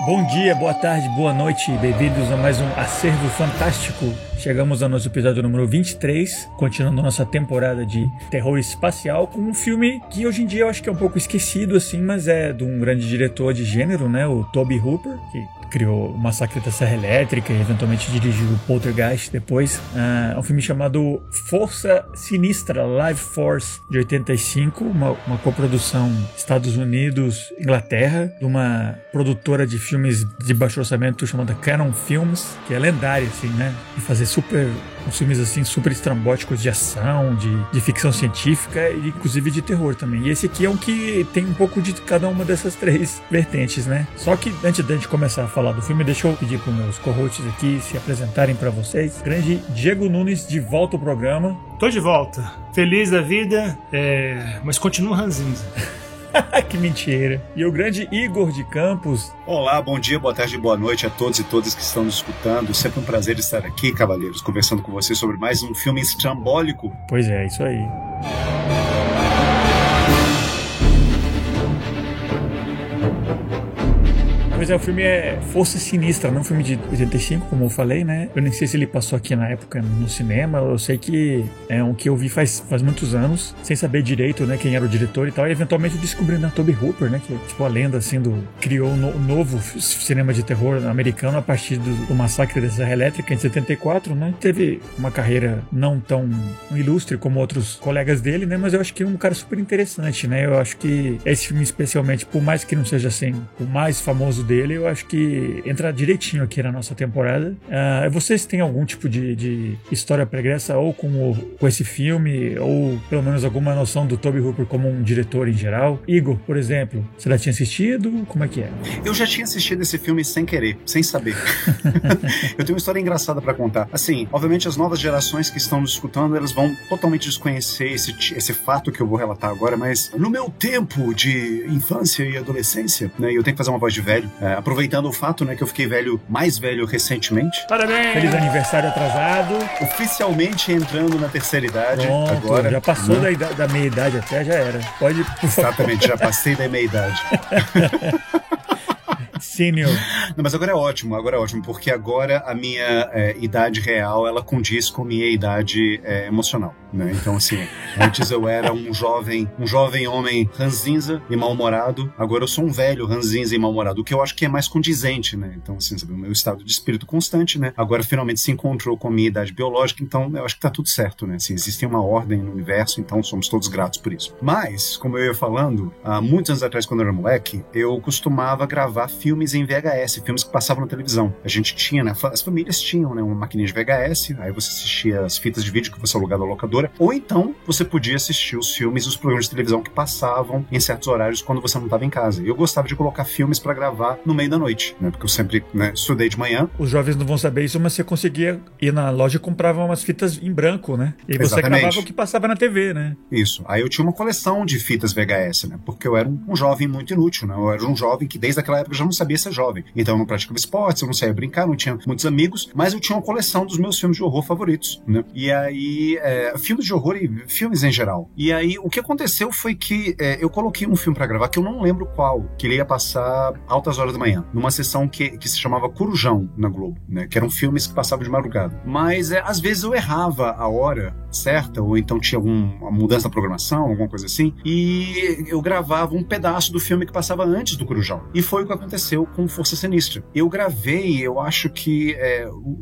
Bom dia, boa tarde, boa noite, bem-vindos a mais um Acervo Fantástico. Chegamos ao nosso episódio número 23, continuando nossa temporada de terror espacial, com um filme que hoje em dia eu acho que é um pouco esquecido, assim, mas é de um grande diretor de gênero, né, o Tobe Hooper, que criou o Massacre da Serra Elétrica e eventualmente dirigiu o Poltergeist depois. É um filme chamado Força Sinistra, Life Force, de 85, uma coprodução Estados Unidos-Inglaterra, de uma produtora de filmes de baixo orçamento chamada Cannon Films, que é lendária, assim, né, de fazer uns filmes assim super estrambóticos de ação, de ficção científica e inclusive de terror também. E esse aqui é um que tem um pouco de cada uma dessas três vertentes, né? Só que antes de a gente começar a falar do filme, deixa eu pedir para os meus co-hosts aqui se apresentarem para vocês. Grande Diego Nunes, de volta ao programa. Tô de volta. Feliz da vida, mas continuo ranzinza. Que mentira. E o grande Igor de Campos. Olá, bom dia, boa tarde, boa noite a todos e todas que estão nos escutando. Sempre um prazer estar aqui, cavaleiros, conversando com vocês sobre mais um filme estrambólico. Pois é, isso aí. Pois é, o filme é Força Sinistra, não um filme de 85, como eu falei, né? Eu nem sei se ele passou aqui na época no cinema, eu sei que é um que eu vi faz muitos anos, sem saber direito, né, quem era o diretor e tal, e eventualmente eu descobri na Tobe Hooper, né, que é tipo a lenda, assim, criou um novo cinema de terror americano a partir do Massacre da Serra Elétrica em 74, né? Teve uma carreira não tão ilustre como outros colegas dele, né, mas eu acho que é um cara super interessante, né? Eu acho que esse filme especialmente, por mais que não seja, assim, o mais famoso dele, eu acho que entra direitinho aqui na nossa temporada. Vocês têm algum tipo de história pregressa ou com esse filme, ou pelo menos alguma noção do Tobe Hooper como um diretor em geral? Igor, por exemplo, você já tinha assistido? Como é que é? Eu já tinha assistido esse filme sem querer, sem saber. Eu tenho uma história engraçada pra contar. Assim, obviamente as novas gerações que estão nos escutando, elas vão totalmente desconhecer esse fato que eu vou relatar agora, mas no meu tempo de infância e adolescência, né, eu tenho que fazer uma voz de velho, aproveitando o fato, né, que eu fiquei mais velho recentemente. Parabéns! Feliz aniversário atrasado. Oficialmente entrando na terceira idade. Pronto, agora, já passou da meia idade até, já era. Pode, por favor. Exatamente, já passei da meia idade. Sênior. Não, mas agora é ótimo, porque agora a minha idade real, ela condiz com a minha idade emocional, né? Então, assim, antes eu era um jovem homem ranzinza e mal-humorado, agora eu sou um velho ranzinza e mal-humorado, o que eu acho que é mais condizente, né? Então, assim, sabe, o meu estado de espírito constante, né? Agora finalmente se encontrou com a minha idade biológica, então eu acho que tá tudo certo, né? Assim, existe uma ordem no universo, então somos todos gratos por isso. Mas, como eu ia falando, há muitos anos atrás, quando eu era moleque, eu costumava gravar filmes em VHS, filmes que passavam na televisão. A gente tinha, né? As famílias tinham, né, uma maquininha de VHS, aí você assistia as fitas de vídeo que você alugava da locadora, ou então você podia assistir os filmes e os programas de televisão que passavam em certos horários quando você não estava em casa. Eu gostava de colocar filmes pra gravar no meio da noite, né? Porque eu sempre, né, estudei de manhã. Os jovens não vão saber isso, mas você conseguia ir na loja e comprava umas fitas em branco, né? E você Exatamente. gravava o que passava na TV, né? Isso. Aí eu tinha uma coleção de fitas VHS, né? Porque eu era um jovem muito inútil, né? Eu era um jovem que desde aquela época já não sabia ser jovem. Então eu não praticava esportes, eu não saía brincar, não tinha muitos amigos, mas eu tinha uma coleção dos meus filmes de horror favoritos, né? E aí, filmes de horror e filmes em geral. E aí, o que aconteceu foi que eu coloquei um filme pra gravar, que eu não lembro qual, que ele ia passar altas horas da manhã, numa sessão que se chamava Corujão, na Globo, né? Que eram filmes que passavam de madrugada. Mas, às vezes eu errava a hora certa, ou então tinha alguma mudança da programação, alguma coisa assim, e eu gravava um pedaço do filme que passava antes do Corujão. E foi o que aconteceu com Força Sinistra. Eu gravei, eu acho que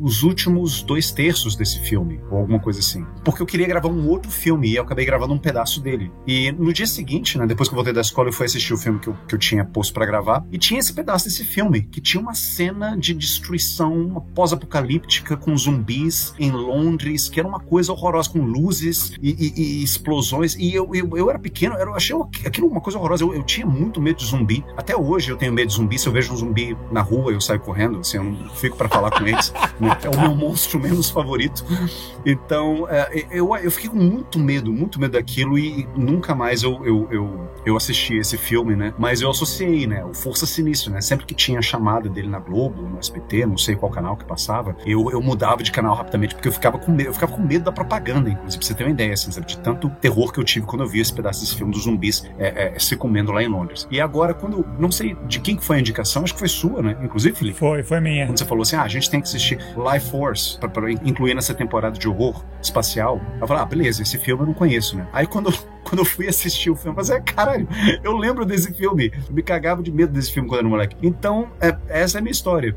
os últimos 2/3 desse filme, ou alguma coisa assim. Porque eu queria gravar um outro filme, e eu acabei gravando um pedaço dele. E no dia seguinte, né, depois que eu voltei da escola, eu fui assistir o filme que eu tinha posto pra gravar, e tinha esse pedaço desse filme, que tinha uma cena de destruição pós-apocalíptica com zumbis em Londres, que era uma coisa horrorosa, com luzes e explosões. E eu era pequeno, eu achei aquilo uma coisa horrorosa. Eu tinha muito medo de zumbi. Até hoje eu tenho medo de zumbi. Se eu vejo um zumbi na rua, eu saio correndo, assim, eu não fico pra falar com eles. É o meu monstro menos favorito. Então, eu fiquei com muito medo daquilo, e nunca mais eu assisti esse filme, né? Mas eu associei, né? O Força Sinistra, né? Sempre que tinha chamada dele na Globo, no SBT, não sei qual canal que passava, eu mudava de canal rapidamente, porque eu ficava com medo da propaganda, inclusive, pra você ter uma ideia, assim, sabe? De tanto terror que eu tive quando eu vi esse pedaço desse filme dos zumbis se comendo lá em Londres. E agora, não sei de quem que foi a indicação indicação, acho que foi sua, né? Inclusive, Felipe. Foi minha. Quando você falou assim, a gente tem que assistir Life Force pra incluir nessa temporada de horror espacial. Eu falei, beleza, esse filme eu não conheço, né? Aí quando eu fui assistir o filme, eu falei, caralho, eu lembro desse filme. Eu me cagava de medo desse filme quando era moleque. Então, essa é a minha história.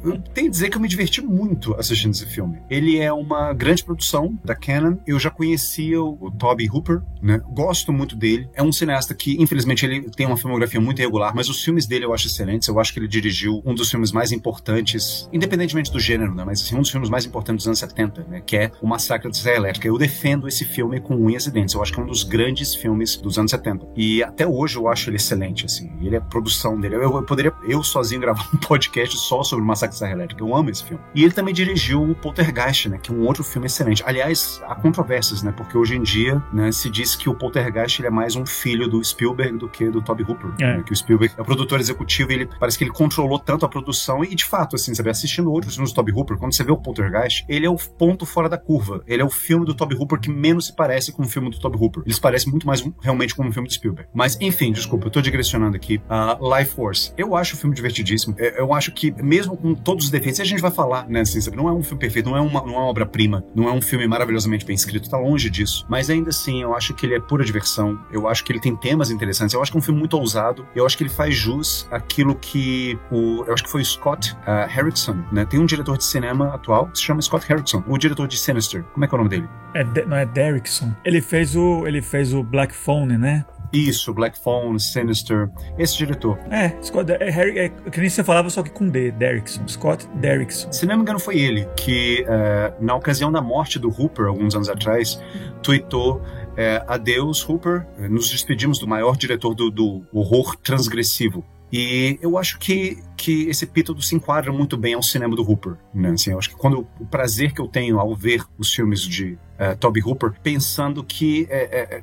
Eu tenho que dizer que eu me diverti muito assistindo esse filme. Ele é uma grande produção da Canon. Eu já conhecia o Tobe Hooper, né? Gosto muito dele. É um cineasta que, infelizmente, ele tem uma filmografia muito irregular, mas os filmes dele eu acho excelentes. Eu acho que ele dirigiu um dos filmes mais importantes, independentemente do gênero, né? Mas assim, um dos filmes mais importantes dos anos 70, né? Que é O Massacre da Serra Elétrica. Eu defendo esse filme com unhas e dentes. Eu acho que é um dos grandes filmes dos anos 70. E até hoje eu acho ele excelente, assim. Ele é a produção dele. Eu poderia, eu sozinho, gravar um podcast só sobre o Massacre da Serra Elétrica. Eu amo esse filme. E ele também dirigiu o Poltergeist, né? Que é um outro filme excelente. Aliás, há controvérsias, né? Porque hoje em dia, né, se diz que o Poltergeist ele é mais um filho do Spielberg do que do Tobe Hooper. Né? Que o Spielberg é o produtor executivo e ele parece que ele controlou tanto a produção e, de fato, assim, sabe, assistindo outros filmes do Tobe Hooper, quando você vê o Poltergeist, ele é o ponto fora da curva. Ele é o filme do Tobe Hooper que menos se parece com o filme do Tobe Hooper. Eles parecem muito mais realmente como um filme do Spielberg. Mas, enfim, desculpa, eu tô digressionando aqui. Life Force. Eu acho o filme divertidíssimo. Eu acho que, mesmo com todos os defeitos, e a gente vai falar, né, assim, sabe, não é um filme perfeito, não é uma obra-prima, não é um filme maravilhosamente bem escrito, tá longe disso. Mas, ainda assim, eu acho que ele é pura diversão. Eu acho que ele tem temas interessantes. Eu acho que é um filme muito ousado. Eu acho que ele faz jus àquilo que eu acho que foi o Scott Derrickson, né? Tem um diretor de cinema atual que se chama Scott Derrickson, o diretor de Sinister. Como é que é o nome dele? Não é Derrickson. Ele fez o Black Phone, né? Isso, Black Phone, Sinister, esse diretor. Scott, que nem você falava, só que com D, Derrickson, Scott Derrickson. Se não me engano, foi ele que, na ocasião da morte do Hooper, alguns anos atrás, tweetou: adeus, Hooper, nos despedimos do maior diretor do horror transgressivo. E eu acho que esse epíteto se enquadra muito bem ao cinema do Hooper, né? Assim, eu acho que o prazer que eu tenho ao ver os filmes de Tobe Hooper, pensando que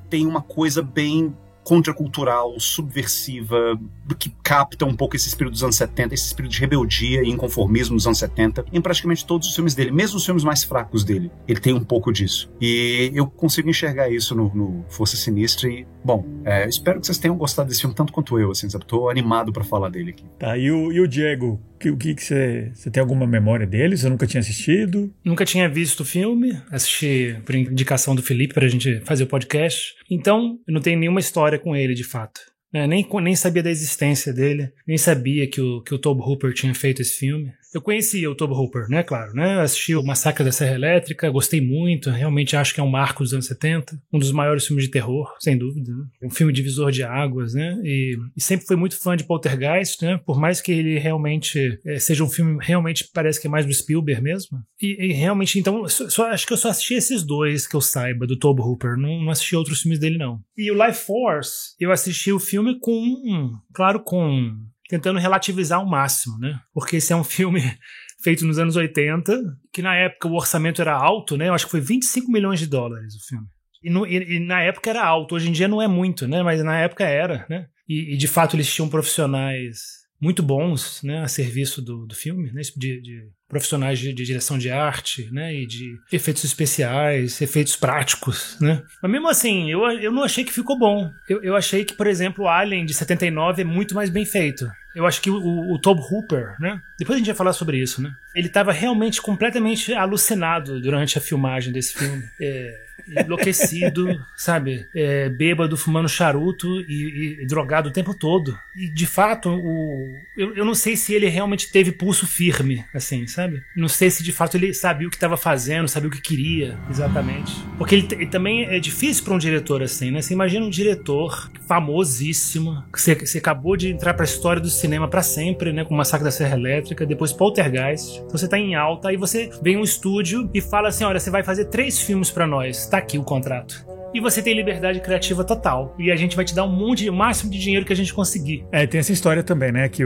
tem uma coisa bem contracultural, subversiva, que capta um pouco esse espírito dos anos 70, esse espírito de rebeldia e inconformismo dos anos 70, em praticamente todos os filmes dele, mesmo os filmes mais fracos dele, ele tem um pouco disso. E eu consigo enxergar isso no Força Sinistra e, bom, espero que vocês tenham gostado desse filme tanto quanto eu, assim, sabe? Tô animado pra falar dele aqui. Tá, e o Diego? O que você tem alguma memória dele? Você nunca tinha assistido? Nunca tinha visto o filme, assisti por indicação do Felipe pra gente fazer o podcast. Então, eu não tenho nenhuma história com ele, de fato. Nem sabia da existência dele, nem sabia que o Tobe Hooper tinha feito esse filme. Eu conhecia o Tobe Hooper, né, claro, né? Eu assisti o Massacre da Serra Elétrica, gostei muito, realmente acho que é um marco dos anos 70, um dos maiores filmes de terror, sem dúvida, né? Um filme divisor de águas, né? E sempre fui muito fã de Poltergeist, né? Por mais que ele realmente seja um filme, realmente parece que é mais do Spielberg mesmo. E realmente, então, acho que eu só assisti esses dois que eu saiba, do Tobe Hooper, não assisti outros filmes dele, não. E o Life Force, eu assisti o filme tentando relativizar ao máximo, né? Porque esse é um filme feito nos anos 80, que na época o orçamento era alto, né? Eu acho que foi 25 milhões de dólares o filme. E na época era alto, hoje em dia não é muito, né? Mas na época era, né? E de fato eles tinham profissionais muito bons, né, a serviço do filme, né, de profissionais de direção de arte, né, e de efeitos especiais, efeitos práticos, né. Mas mesmo assim, eu não achei que ficou bom. Eu achei que, por exemplo, o Alien de 79 é muito mais bem feito. Eu acho que o Tobe Hooper, né, depois a gente vai falar sobre isso, né, ele estava realmente completamente alucinado durante a filmagem desse filme. Enlouquecido, sabe, bêbado, fumando charuto e drogado o tempo todo. E de fato, eu não sei se ele realmente teve pulso firme, assim, sabe? Não sei se de fato ele sabia o que estava fazendo, sabia o que queria, exatamente. Porque ele também é difícil para um diretor assim, né? Você imagina um diretor famosíssimo, que você acabou de entrar para a história do cinema para sempre, né? Com o Massacre da Serra Elétrica, depois Poltergeist. Então você tá em alta, aí você vem um estúdio e fala assim, olha, você vai fazer 3 filmes para nós. Tá aqui o contrato. E você tem liberdade criativa total. E a gente vai te dar o máximo de dinheiro que a gente conseguir. Tem essa história também, né? Que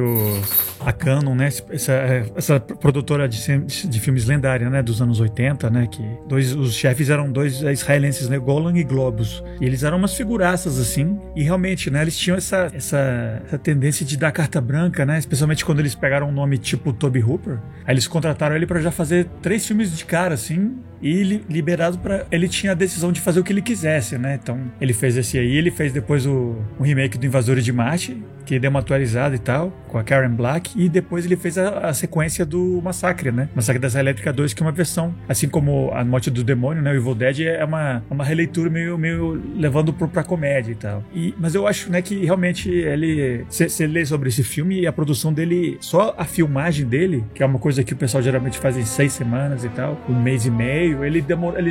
a Canon, né? Essa produtora de filmes lendária, né? Dos anos 80, né? Que os chefes eram 2 israelenses, né? Golan e Globus. E eles eram umas figuraças, assim. E realmente, né? Eles tinham essa tendência de dar carta branca, né? Especialmente quando eles pegaram um nome tipo Tobe Hooper. Aí eles contrataram ele pra já fazer 3 filmes de cara, assim. E liberado pra... Ele tinha a decisão de fazer o que ele quisesse, né? Então, ele fez esse aí. Ele fez depois o remake do Invasores de Marte, que deu uma atualizada e tal, com a Karen Black, e depois ele fez a sequência do Massacre, né? Massacre da Serra Elétrica 2, que é uma versão, assim como A Morte do Demônio, né? O Evil Dead é uma releitura meio levando pra comédia e tal. Mas eu acho, né, que realmente ele... Você lê sobre esse filme e a produção dele, só a filmagem dele, que é uma coisa que o pessoal geralmente faz em 6 semanas e tal, 1 mês e meio, eles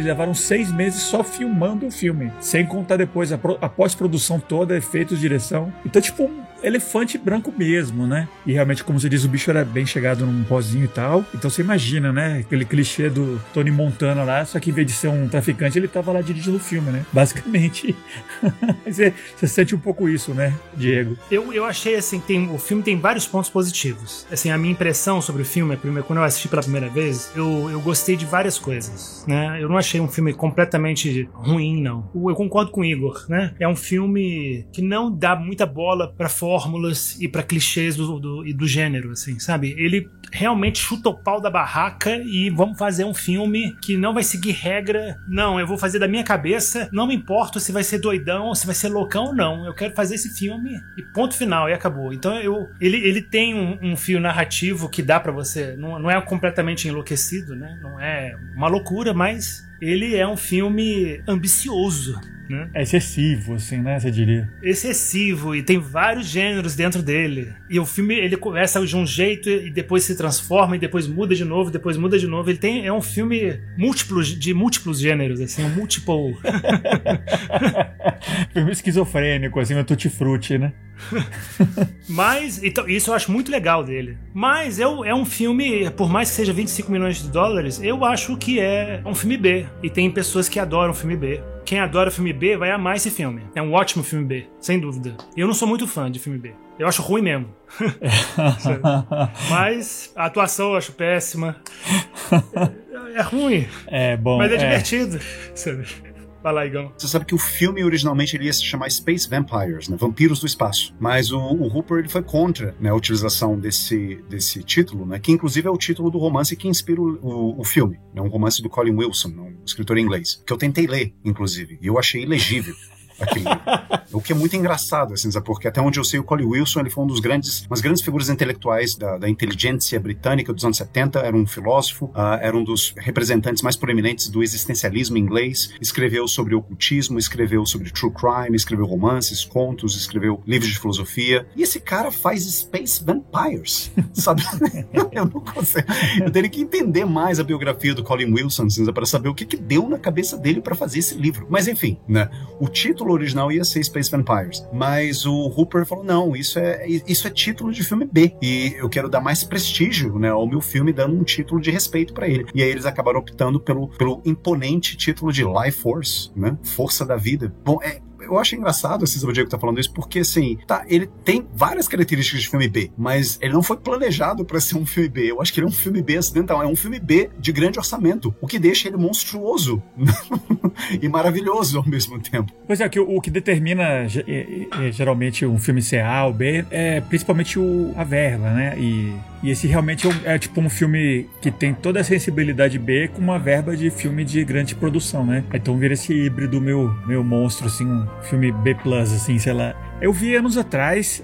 levaram 6 meses só filmando o filme, sem contar depois a pós-produção toda, efeitos, direção. Então, tipo, um elefante branco mesmo, né? E realmente, como você diz, o bicho era bem chegado num pozinho e tal. Então você imagina, né? Aquele clichê do Tony Montana lá, só que em vez de ser um traficante, ele tava lá dirigindo o filme, né? Basicamente. você sente um pouco isso, né, Diego? Eu achei, assim, o filme tem vários pontos positivos. Assim, a minha impressão sobre o filme, quando eu assisti pela primeira vez, eu gostei de várias coisas, né? Eu não achei um filme completamente ruim, não. Eu concordo com o Igor, né? É um filme que não dá muita bola pra fórmulas e pra clichês do gênero, assim, sabe? Ele realmente chuta o pau da barraca e vamos fazer um filme que não vai seguir regra. Não, eu vou fazer da minha cabeça, não me importo se vai ser doidão ou se vai ser loucão ou não. Eu quero fazer esse filme e ponto final, e acabou. Então ele tem um fio narrativo que dá pra você, não é completamente enlouquecido, né? Não é uma loucura, mas ele é um filme ambicioso, né? É excessivo, assim, né? Você diria. Excessivo, e tem vários gêneros dentro dele. E o filme, ele começa de um jeito e depois se transforma, e depois muda de novo, depois muda de novo. É um filme de múltiplos gêneros, assim, um multiple... Filme esquizofrênico, assim, um tutti-frutti, né? Mas, então, isso eu acho muito legal dele. Mas é um filme, por mais que seja 25 milhões de dólares, eu acho que é um filme B. E tem pessoas que adoram filme B. Quem adora filme B vai amar esse filme. É um ótimo filme B, sem dúvida. Eu não sou muito fã de filme B. Eu acho ruim mesmo. Mas a atuação eu acho péssima. É ruim. É bom. Mas é divertido. Sabe? Vai lá, Igão. Você sabe que o filme originalmente ele ia se chamar Space Vampires, né? Vampiros do Espaço. Mas o Hooper ele foi contra, né, a utilização desse título, né? Que inclusive é o título do romance que inspira o filme. É um romance do Colin Wilson, um escritor inglês, que eu tentei ler, inclusive, e eu achei ilegível. Aquele livro. O que é muito engraçado, assim, porque até onde eu sei, o Colin Wilson ele foi umas grandes figuras intelectuais da inteligência britânica dos anos 70, era um filósofo, era um dos representantes mais proeminentes do existencialismo inglês, escreveu sobre ocultismo, escreveu sobre true crime, escreveu romances, contos, escreveu livros de filosofia, e esse cara faz Space Vampires, sabe? Eu não consigo. Eu teria que entender mais a biografia do Colin Wilson, assim, para saber o que deu na cabeça dele para fazer esse livro. Mas enfim, né? O título original ia ser Space Vampires, mas o Hooper falou, não, isso é título de filme B, e eu quero dar mais prestígio, né, ao meu filme, dando um título de respeito pra ele. E aí eles acabaram optando pelo imponente título de Life Force, né, Força da Vida. Bom, eu acho engraçado, assim, o Diego tá falando isso, porque, assim, ele tem várias características de filme B, mas ele não foi planejado pra ser um filme B. Eu acho que ele é um filme B acidental, é um filme B de grande orçamento, o que deixa ele monstruoso e maravilhoso ao mesmo tempo. Pois é, o que determina geralmente um filme ser A ou B é principalmente a verba, né? E esse realmente é tipo um filme que tem toda a sensibilidade B com uma verba de filme de grande produção, né? Então vira esse híbrido meu monstro, assim, um filme B+, assim, sei lá. Eu vi anos atrás,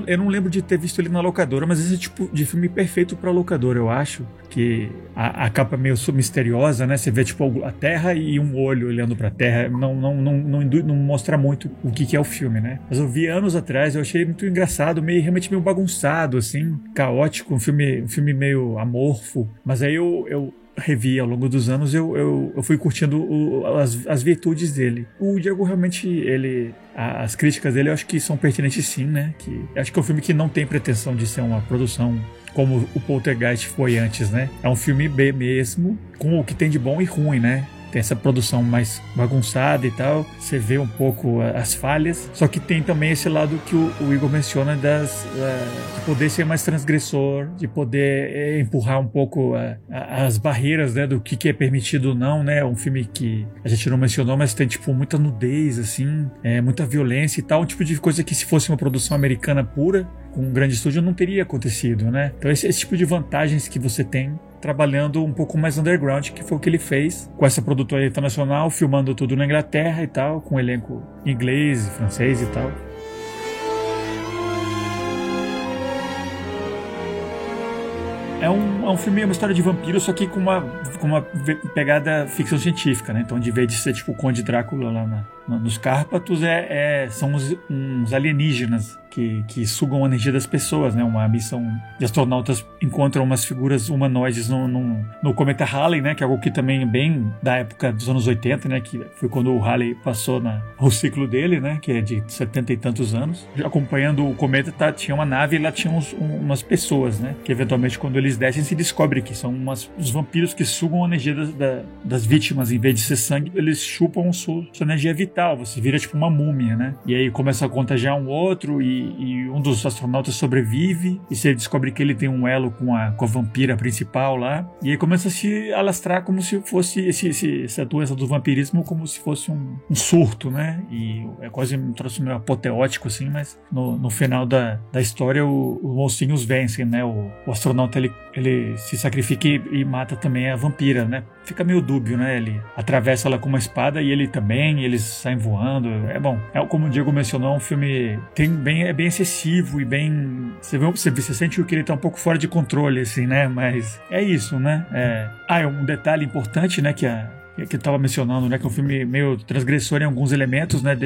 eu não lembro de ter visto ele na locadora, mas esse tipo de filme perfeito pra locadora, eu acho. Que a capa é meio misteriosa, né? Você vê tipo a Terra e um olho olhando pra Terra. Não mostra muito o que é o filme, né? Mas eu vi anos atrás, eu achei muito engraçado, realmente meio bagunçado, assim, caótico, um filme meio amorfo. Mas aí eu revi ao longo dos anos, eu fui curtindo as virtudes dele. O Diego realmente, as críticas dele eu acho que são pertinentes sim, né? Acho que é um filme que não tem pretensão de ser uma produção como o Poltergeist foi antes, né? É um filme B mesmo, com o que tem de bom e ruim, né? Tem essa produção mais bagunçada e tal, você vê um pouco as falhas, só que tem também esse lado que o Igor menciona de poder ser mais transgressor, de poder empurrar um pouco as barreiras, né, do que é permitido ou não, né? Um filme que a gente não mencionou, mas tem tipo muita nudez, assim, muita violência e tal, um tipo de coisa que se fosse uma produção americana pura, com um grande estúdio, não teria acontecido, né? Então esse tipo de vantagens que você tem trabalhando um pouco mais underground, que foi o que ele fez com essa produtora internacional, filmando tudo na Inglaterra e tal, com um elenco inglês, francês e tal. é um filme, é uma história de vampiro, só que com uma pegada ficção científica, né? Então, de vez de ser tipo o Conde Drácula lá nos Cárpatos, são uns alienígenas que sugam a energia das pessoas, né? Uma missão de astronautas encontram umas figuras humanoides no cometa Halley, né? Que é algo que também é bem da época dos anos 80, né? Que foi quando o Halley passou o ciclo dele, né? Que é de 70 e tantos anos. Acompanhando o cometa, tinha uma nave e lá tinha umas pessoas, né? Que eventualmente, quando eles descem, se descobre que são os vampiros que sugam a energia das vítimas. Em vez de ser sangue, eles chupam sua energia vital. Você vira tipo uma múmia, né? E aí começa a contagiar um outro e um dos astronautas sobrevive, e você descobre que ele tem um elo com a vampira principal lá, e aí começa a se alastrar como se fosse essa doença do vampirismo, como se fosse um surto, né? E é quase um troço meio apoteótico assim, mas no final da história os mocinhos vencem, né? O astronauta ele se sacrifica e mata também a vampira, né? Fica meio dúbio, né? Ele atravessa ela com uma espada e ele também, eles saem voando. É bom. Como o Diego mencionou, é um filme é bem excessivo e bem... Você sente que ele tá um pouco fora de controle, assim, né? Mas é isso, né? Um detalhe importante, né? Que eu tava mencionando, né? Que é um filme meio transgressor em alguns elementos, né?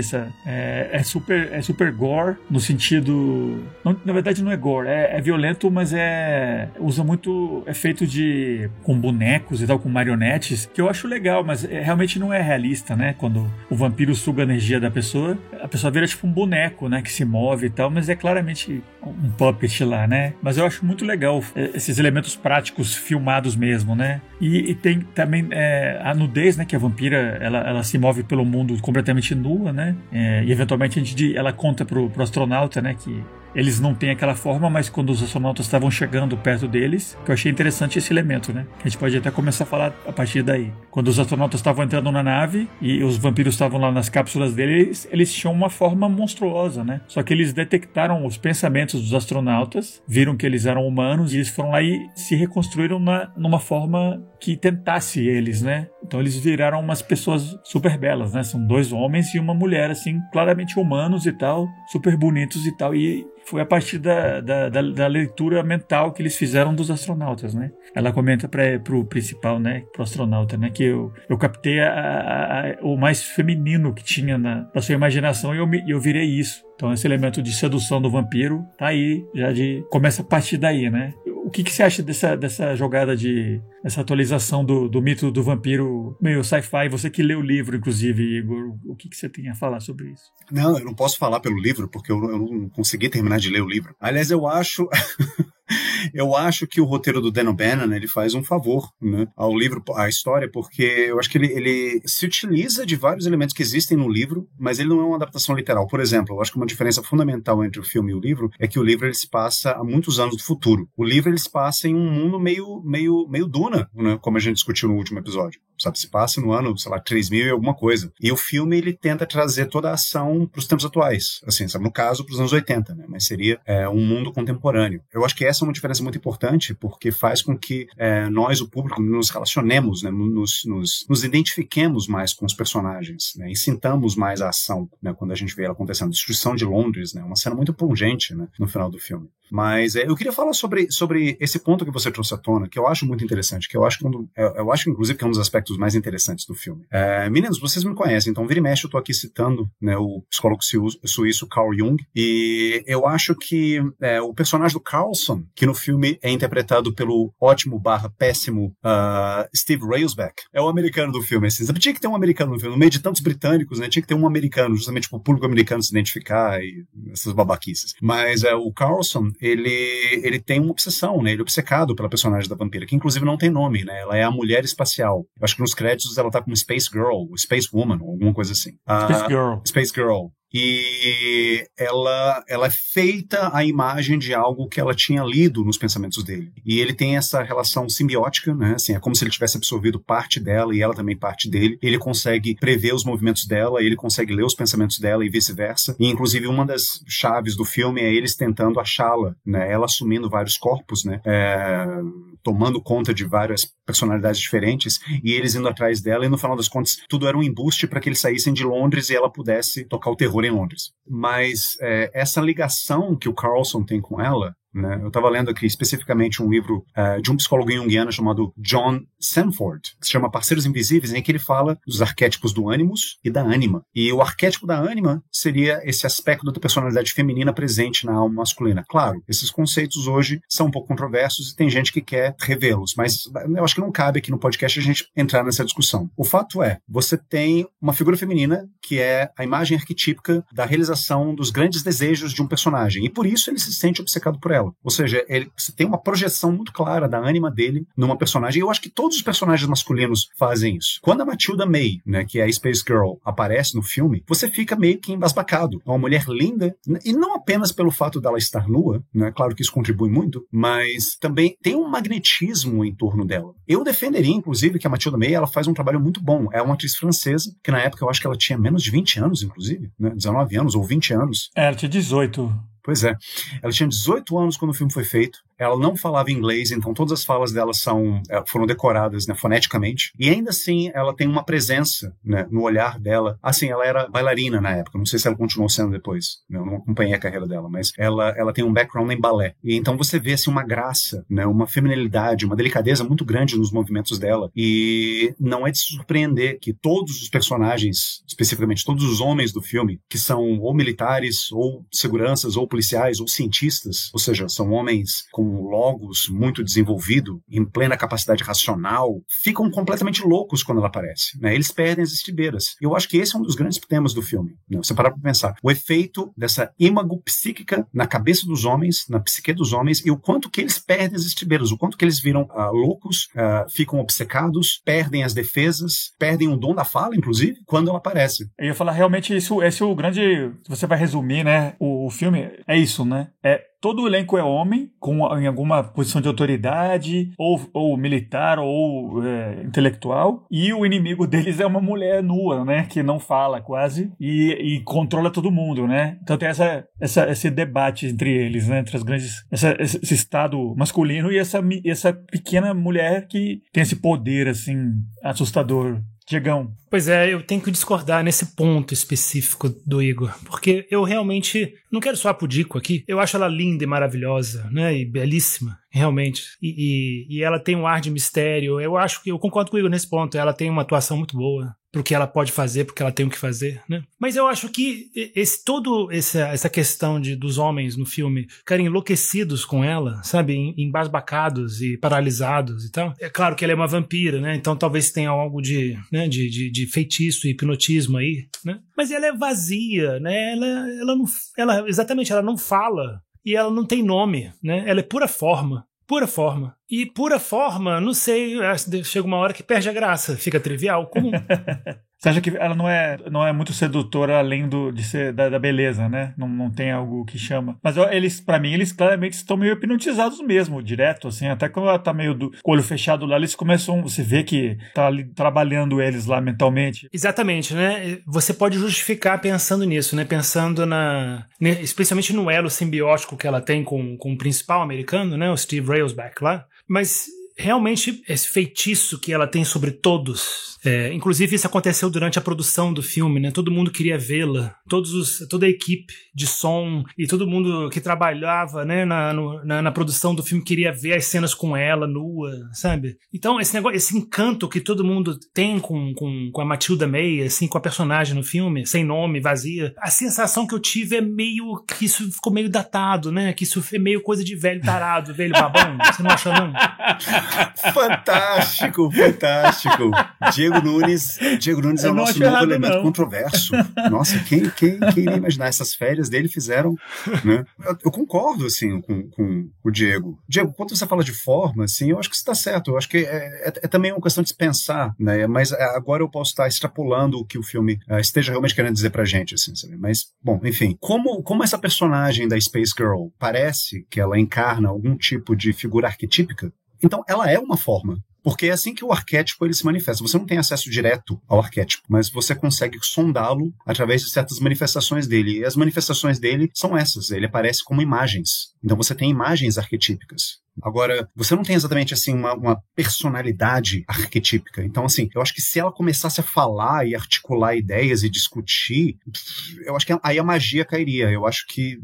É super gore, no sentido... Não, na verdade não é gore, é violento, mas usa muito efeito com bonecos e tal, com marionetes, que eu acho legal, mas realmente não é realista, né? Quando o vampiro suga a energia da pessoa, a pessoa vira tipo um boneco, né? Que se move e tal, mas é claramente um puppet lá, né? Mas eu acho muito legal esses elementos práticos filmados mesmo, né? E tem também a nudez, né, que a vampira ela se move pelo mundo completamente nua, né, e eventualmente ela conta pro astronauta, né, que eles não têm aquela forma, mas quando os astronautas estavam chegando perto deles, que eu achei interessante esse elemento, né, que a gente pode até começar a falar a partir daí. Quando os astronautas estavam entrando na nave e os vampiros estavam lá nas cápsulas deles, eles tinham uma forma monstruosa, né, só que eles detectaram os pensamentos dos astronautas, viram que eles eram humanos e eles foram lá e se reconstruíram numa forma que tentasse eles, né? Então eles viraram umas pessoas super belas, né? São 2 homens e uma mulher, assim, claramente humanos e tal, super bonitos e tal, e foi a partir da leitura mental que eles fizeram dos astronautas, né? Ela comenta pro principal, né? Pro astronauta, né? Que eu captei o mais feminino que tinha na sua imaginação e eu virei isso. Então esse elemento de sedução do vampiro tá aí, começa a partir daí, né? O que você acha dessa jogada essa atualização do mito do vampiro meio sci-fi? Você que leu o livro, inclusive, Igor, o que você tem a falar sobre isso? Não, eu não posso falar pelo livro, porque eu não consegui terminar de ler o livro. Aliás, eu acho... Eu acho que o roteiro do Dan O'Bannon, ele faz um favor, né, ao livro, à história, porque eu acho que ele se utiliza de vários elementos que existem no livro, mas ele não é uma adaptação literal. Por exemplo, eu acho que uma diferença fundamental entre o filme e o livro é que o livro ele se passa há muitos anos do futuro. O livro ele se passa em um mundo meio Duna, né, como a gente discutiu no último episódio. Sabe, se passa no ano, sei lá, 3000 e alguma coisa. E o filme, ele tenta trazer toda a ação para os tempos atuais. Assim, sabe, no caso, para os anos 80, né? Mas seria um mundo contemporâneo. Eu acho que essa é uma diferença muito importante, porque faz com que nós, o público, nos relacionemos, né? Nos identifiquemos mais com os personagens, né? E sintamos mais a ação, né? Quando a gente vê ela acontecendo. A destruição de Londres, né? Uma cena muito pungente, né? No final do filme. Mas eu queria falar sobre esse ponto que você trouxe à tona, que eu acho muito interessante, que eu acho inclusive que é um dos aspectos mais interessantes do filme. Meninos, vocês me conhecem, então vira e mexe eu tô aqui citando, né, o psicólogo suíço Carl Jung, e eu acho que o personagem do Carlson, que no filme é interpretado pelo ótimo / péssimo Steve Railsback, é o americano do filme, assim, tinha que ter um americano no filme, no meio de tantos britânicos, né, tinha que ter um americano, justamente para o público americano se identificar e essas babaquices. Mas o Carlson, ele tem uma obsessão, né? Ele é obcecado pela personagem da vampira, que inclusive não tem nome, né? Ela é a mulher espacial. Eu acho que nos créditos ela tá como Space Girl, Space Woman, ou alguma coisa assim. Space Girl. E ela é feita à imagem de algo que ela tinha lido nos pensamentos dele. E ele tem essa relação simbiótica, né? Assim, é como se ele tivesse absorvido parte dela e ela também parte dele. Ele consegue prever os movimentos dela, ele consegue ler os pensamentos dela e vice-versa. E, inclusive, uma das chaves do filme é eles tentando achá-la, né? Ela assumindo vários corpos, né? Tomando conta de várias personalidades diferentes e eles indo atrás dela. E, no final das contas, tudo era um embuste para que eles saíssem de Londres e ela pudesse tocar o terror em Londres. Mas essa ligação que o Carlson tem com ela, né? Eu estava lendo aqui especificamente um livro de um psicólogo junguiano chamado John Sanford, que se chama Parceiros Invisíveis, em que ele fala dos arquétipos do ânimos e da ânima. E o arquétipo da ânima seria esse aspecto da personalidade feminina presente na alma masculina. Claro, esses conceitos hoje são um pouco controversos e tem gente que quer revê-los, mas eu acho que não cabe aqui no podcast a gente entrar nessa discussão. O fato é, você tem uma figura feminina que é a imagem arquetípica da realização dos grandes desejos de um personagem, e por isso ele se sente obcecado por ela. Ou seja, você tem uma projeção muito clara da ânima dele numa personagem, e eu acho que todos os personagens masculinos fazem isso. Quando a Matilda May, né, que é a Space Girl, aparece no filme, você fica meio que embasbacado. É uma mulher linda, e não apenas pelo fato dela estar nua, né, claro que isso contribui muito, mas também tem um magnetismo em torno dela. Eu defenderia, inclusive, que a Matilda May ela faz um trabalho muito bom. É uma atriz francesa, que na época eu acho que ela tinha menos de 20 anos, inclusive, né, 19 anos ou 20 anos. Ela tinha 18. Pois é. Ela tinha 18 anos quando o filme foi feito. Ela não falava inglês, então todas as falas dela foram decoradas, né, foneticamente. E ainda assim, ela tem uma presença, né, no olhar dela. Assim, ela era bailarina na época. Não sei se ela continuou sendo depois. Eu não acompanhei a carreira dela, mas ela tem um background em balé. E então você vê assim, uma graça, né, uma feminilidade, uma delicadeza muito grande nos movimentos dela. E não é de se surpreender que todos os personagens, especificamente todos os homens do filme, que são ou militares, ou seguranças, ou policiais, ou cientistas, ou seja, são homens com um logos muito desenvolvido, em plena capacidade racional, ficam completamente loucos quando ela aparece, né? Eles perdem as estribeiras. Eu acho que esse é um dos grandes temas do filme, né? Você parar para pensar, o efeito dessa imago psíquica na cabeça dos homens, na psique dos homens, e o quanto que eles perdem as estribeiras, o quanto que eles viram loucos, ficam obcecados, perdem as defesas, perdem o dom da fala, inclusive, quando ela aparece. Eu ia falar, realmente, esse é o grande... Se você vai resumir, né, o filme, é isso, né? Todo o elenco é homem, em alguma posição de autoridade, ou militar, ou intelectual, e o inimigo deles é uma mulher nua, né, que não fala quase, e controla todo mundo, né? Então tem esse debate entre eles, né, entre as grandes... Esse estado masculino e essa pequena mulher que tem esse poder, assim, assustador. Diegão. Pois é, eu tenho que discordar nesse ponto específico do Igor, porque eu realmente não quero só pudico aqui, eu acho ela linda e maravilhosa, né, e belíssima, realmente, e ela tem um ar de mistério. Eu concordo com o Igor nesse ponto, ela tem uma atuação muito boa pro que ela pode fazer, porque ela tem o que fazer, né? Mas eu acho que essa questão dos homens no filme ficarem enlouquecidos com ela, sabe, embasbacados e paralisados e tal. É claro que ela é uma vampira, né? Então talvez tenha algo de feitiço e hipnotismo aí, né? Mas ela é vazia, né? Ela não fala e ela não tem nome, né? Ela é pura forma. Pura forma. E pura forma, não sei, chega uma hora que perde a graça, fica trivial. Como... Você acha que ela não é muito sedutora além de ser da beleza, né? Não tem algo que chama. Mas pra mim, eles claramente estão meio hipnotizados mesmo, direto, assim. Até quando ela tá meio com o olho fechado lá, eles começam... Você vê que tá ali trabalhando eles lá mentalmente. Exatamente, né? Você pode justificar pensando nisso, né? Pensando especialmente no elo simbiótico que ela tem com o principal americano, né? O Steve Railsback lá. Mas... realmente, esse feitiço que ela tem sobre todos, inclusive isso aconteceu durante a produção do filme, né? Todo mundo queria vê-la, toda a equipe de som e todo mundo que trabalhava, né, na produção do filme queria ver as cenas com ela nua, sabe? Então esse encanto que todo mundo tem com a Matilda May, assim, com a personagem no filme, sem nome, vazia, a sensação que eu tive é meio que isso ficou meio datado, né? Que isso é meio coisa de velho tarado, velho babão, você não acha não? Fantástico. Diego Nunes é o nosso novo elemento controverso. Nossa, quem iria imaginar? Essas férias dele fizeram, né? Eu concordo, assim, com o Diego. Diego, quando você fala de forma, assim, eu acho que você está certo. Eu acho que é também uma questão de se pensar, né? Mas agora eu posso estar extrapolando o que o filme esteja realmente querendo dizer pra gente, assim, sabe? Mas, bom, enfim. Como essa personagem da Space Girl parece que ela encarna algum tipo de figura arquetípica, então ela é uma forma. Porque é assim que o arquétipo ele se manifesta. Você não tem acesso direto ao arquétipo, mas você consegue sondá-lo através de certas manifestações dele. E as manifestações dele são essas. Ele aparece como imagens. Então você tem imagens arquetípicas. Agora, você não tem exatamente, assim, uma personalidade arquetípica. Então, assim, eu acho que se ela começasse a falar e articular ideias e discutir, eu acho que aí a magia cairia. Eu acho que,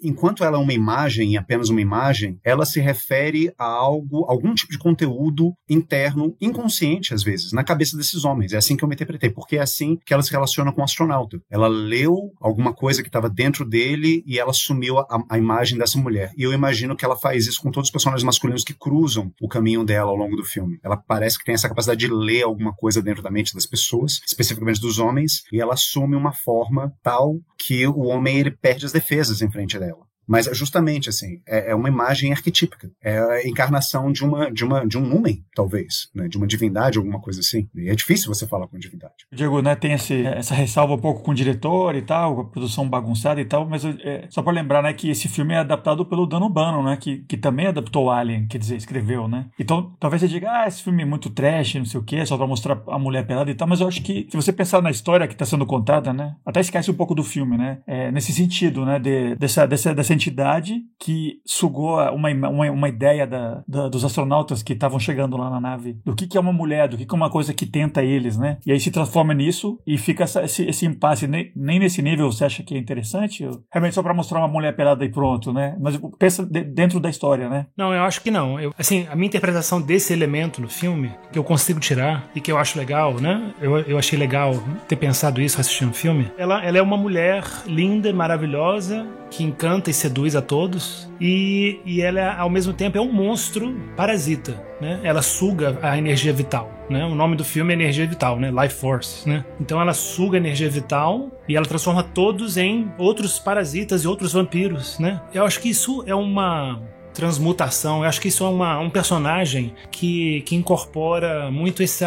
enquanto ela é uma imagem, apenas uma imagem, ela se refere a algum tipo de conteúdo interno, inconsciente, às vezes, na cabeça desses homens. É assim que eu me interpretei, porque é assim que ela se relaciona com o astronauta. Ela leu alguma coisa que estava dentro dele e ela assumiu a imagem dessa mulher. E eu imagino que ela faz isso com todos os personagens masculinos que cruzam o caminho dela ao longo do filme. Ela parece que tem essa capacidade de ler alguma coisa dentro da mente das pessoas, especificamente dos homens, e ela assume uma forma tal que o homem ele perde as defesas em frente dela. Mas justamente assim, é uma imagem arquetípica, é a encarnação de um numen, talvez, né? De uma divindade, alguma coisa assim. E é difícil você falar com divindade. Diego, né, tem essa ressalva um pouco com o diretor e tal, a produção bagunçada e tal, mas só pra lembrar, né, que esse filme é adaptado pelo Dan O'Bannon, né, que também adaptou Alien, quer dizer, escreveu, né. Então, talvez você diga, esse filme é muito trash, não sei o quê, só pra mostrar a mulher pelada e tal, mas eu acho que, se você pensar na história que tá sendo contada, né, até esquece um pouco do filme, né, nesse sentido, né, dessa entidade que sugou uma ideia dos astronautas que estavam chegando lá na nave, do que é uma mulher, do que é uma coisa que tenta eles, né? E aí se transforma nisso e fica esse impasse. Nem nesse nível você acha que é interessante? Realmente só pra mostrar uma mulher pelada e pronto, né? Mas pensa dentro da história, né? Não, eu acho que não. Assim, a minha interpretação desse elemento no filme, que eu consigo tirar e que eu acho legal, né? Eu achei legal ter pensado isso assistindo o filme. Ela é uma mulher linda, maravilhosa, que encanta e seduz a todos, e ela, ao mesmo tempo, é um monstro parasita, né? Ela suga a energia vital, né? O nome do filme é Energia Vital, né? Life Force, né? Então ela suga a energia vital e ela transforma todos em outros parasitas e outros vampiros, né? Eu acho que isso é uma transmutação, eu acho que isso é um personagem que incorpora muito esse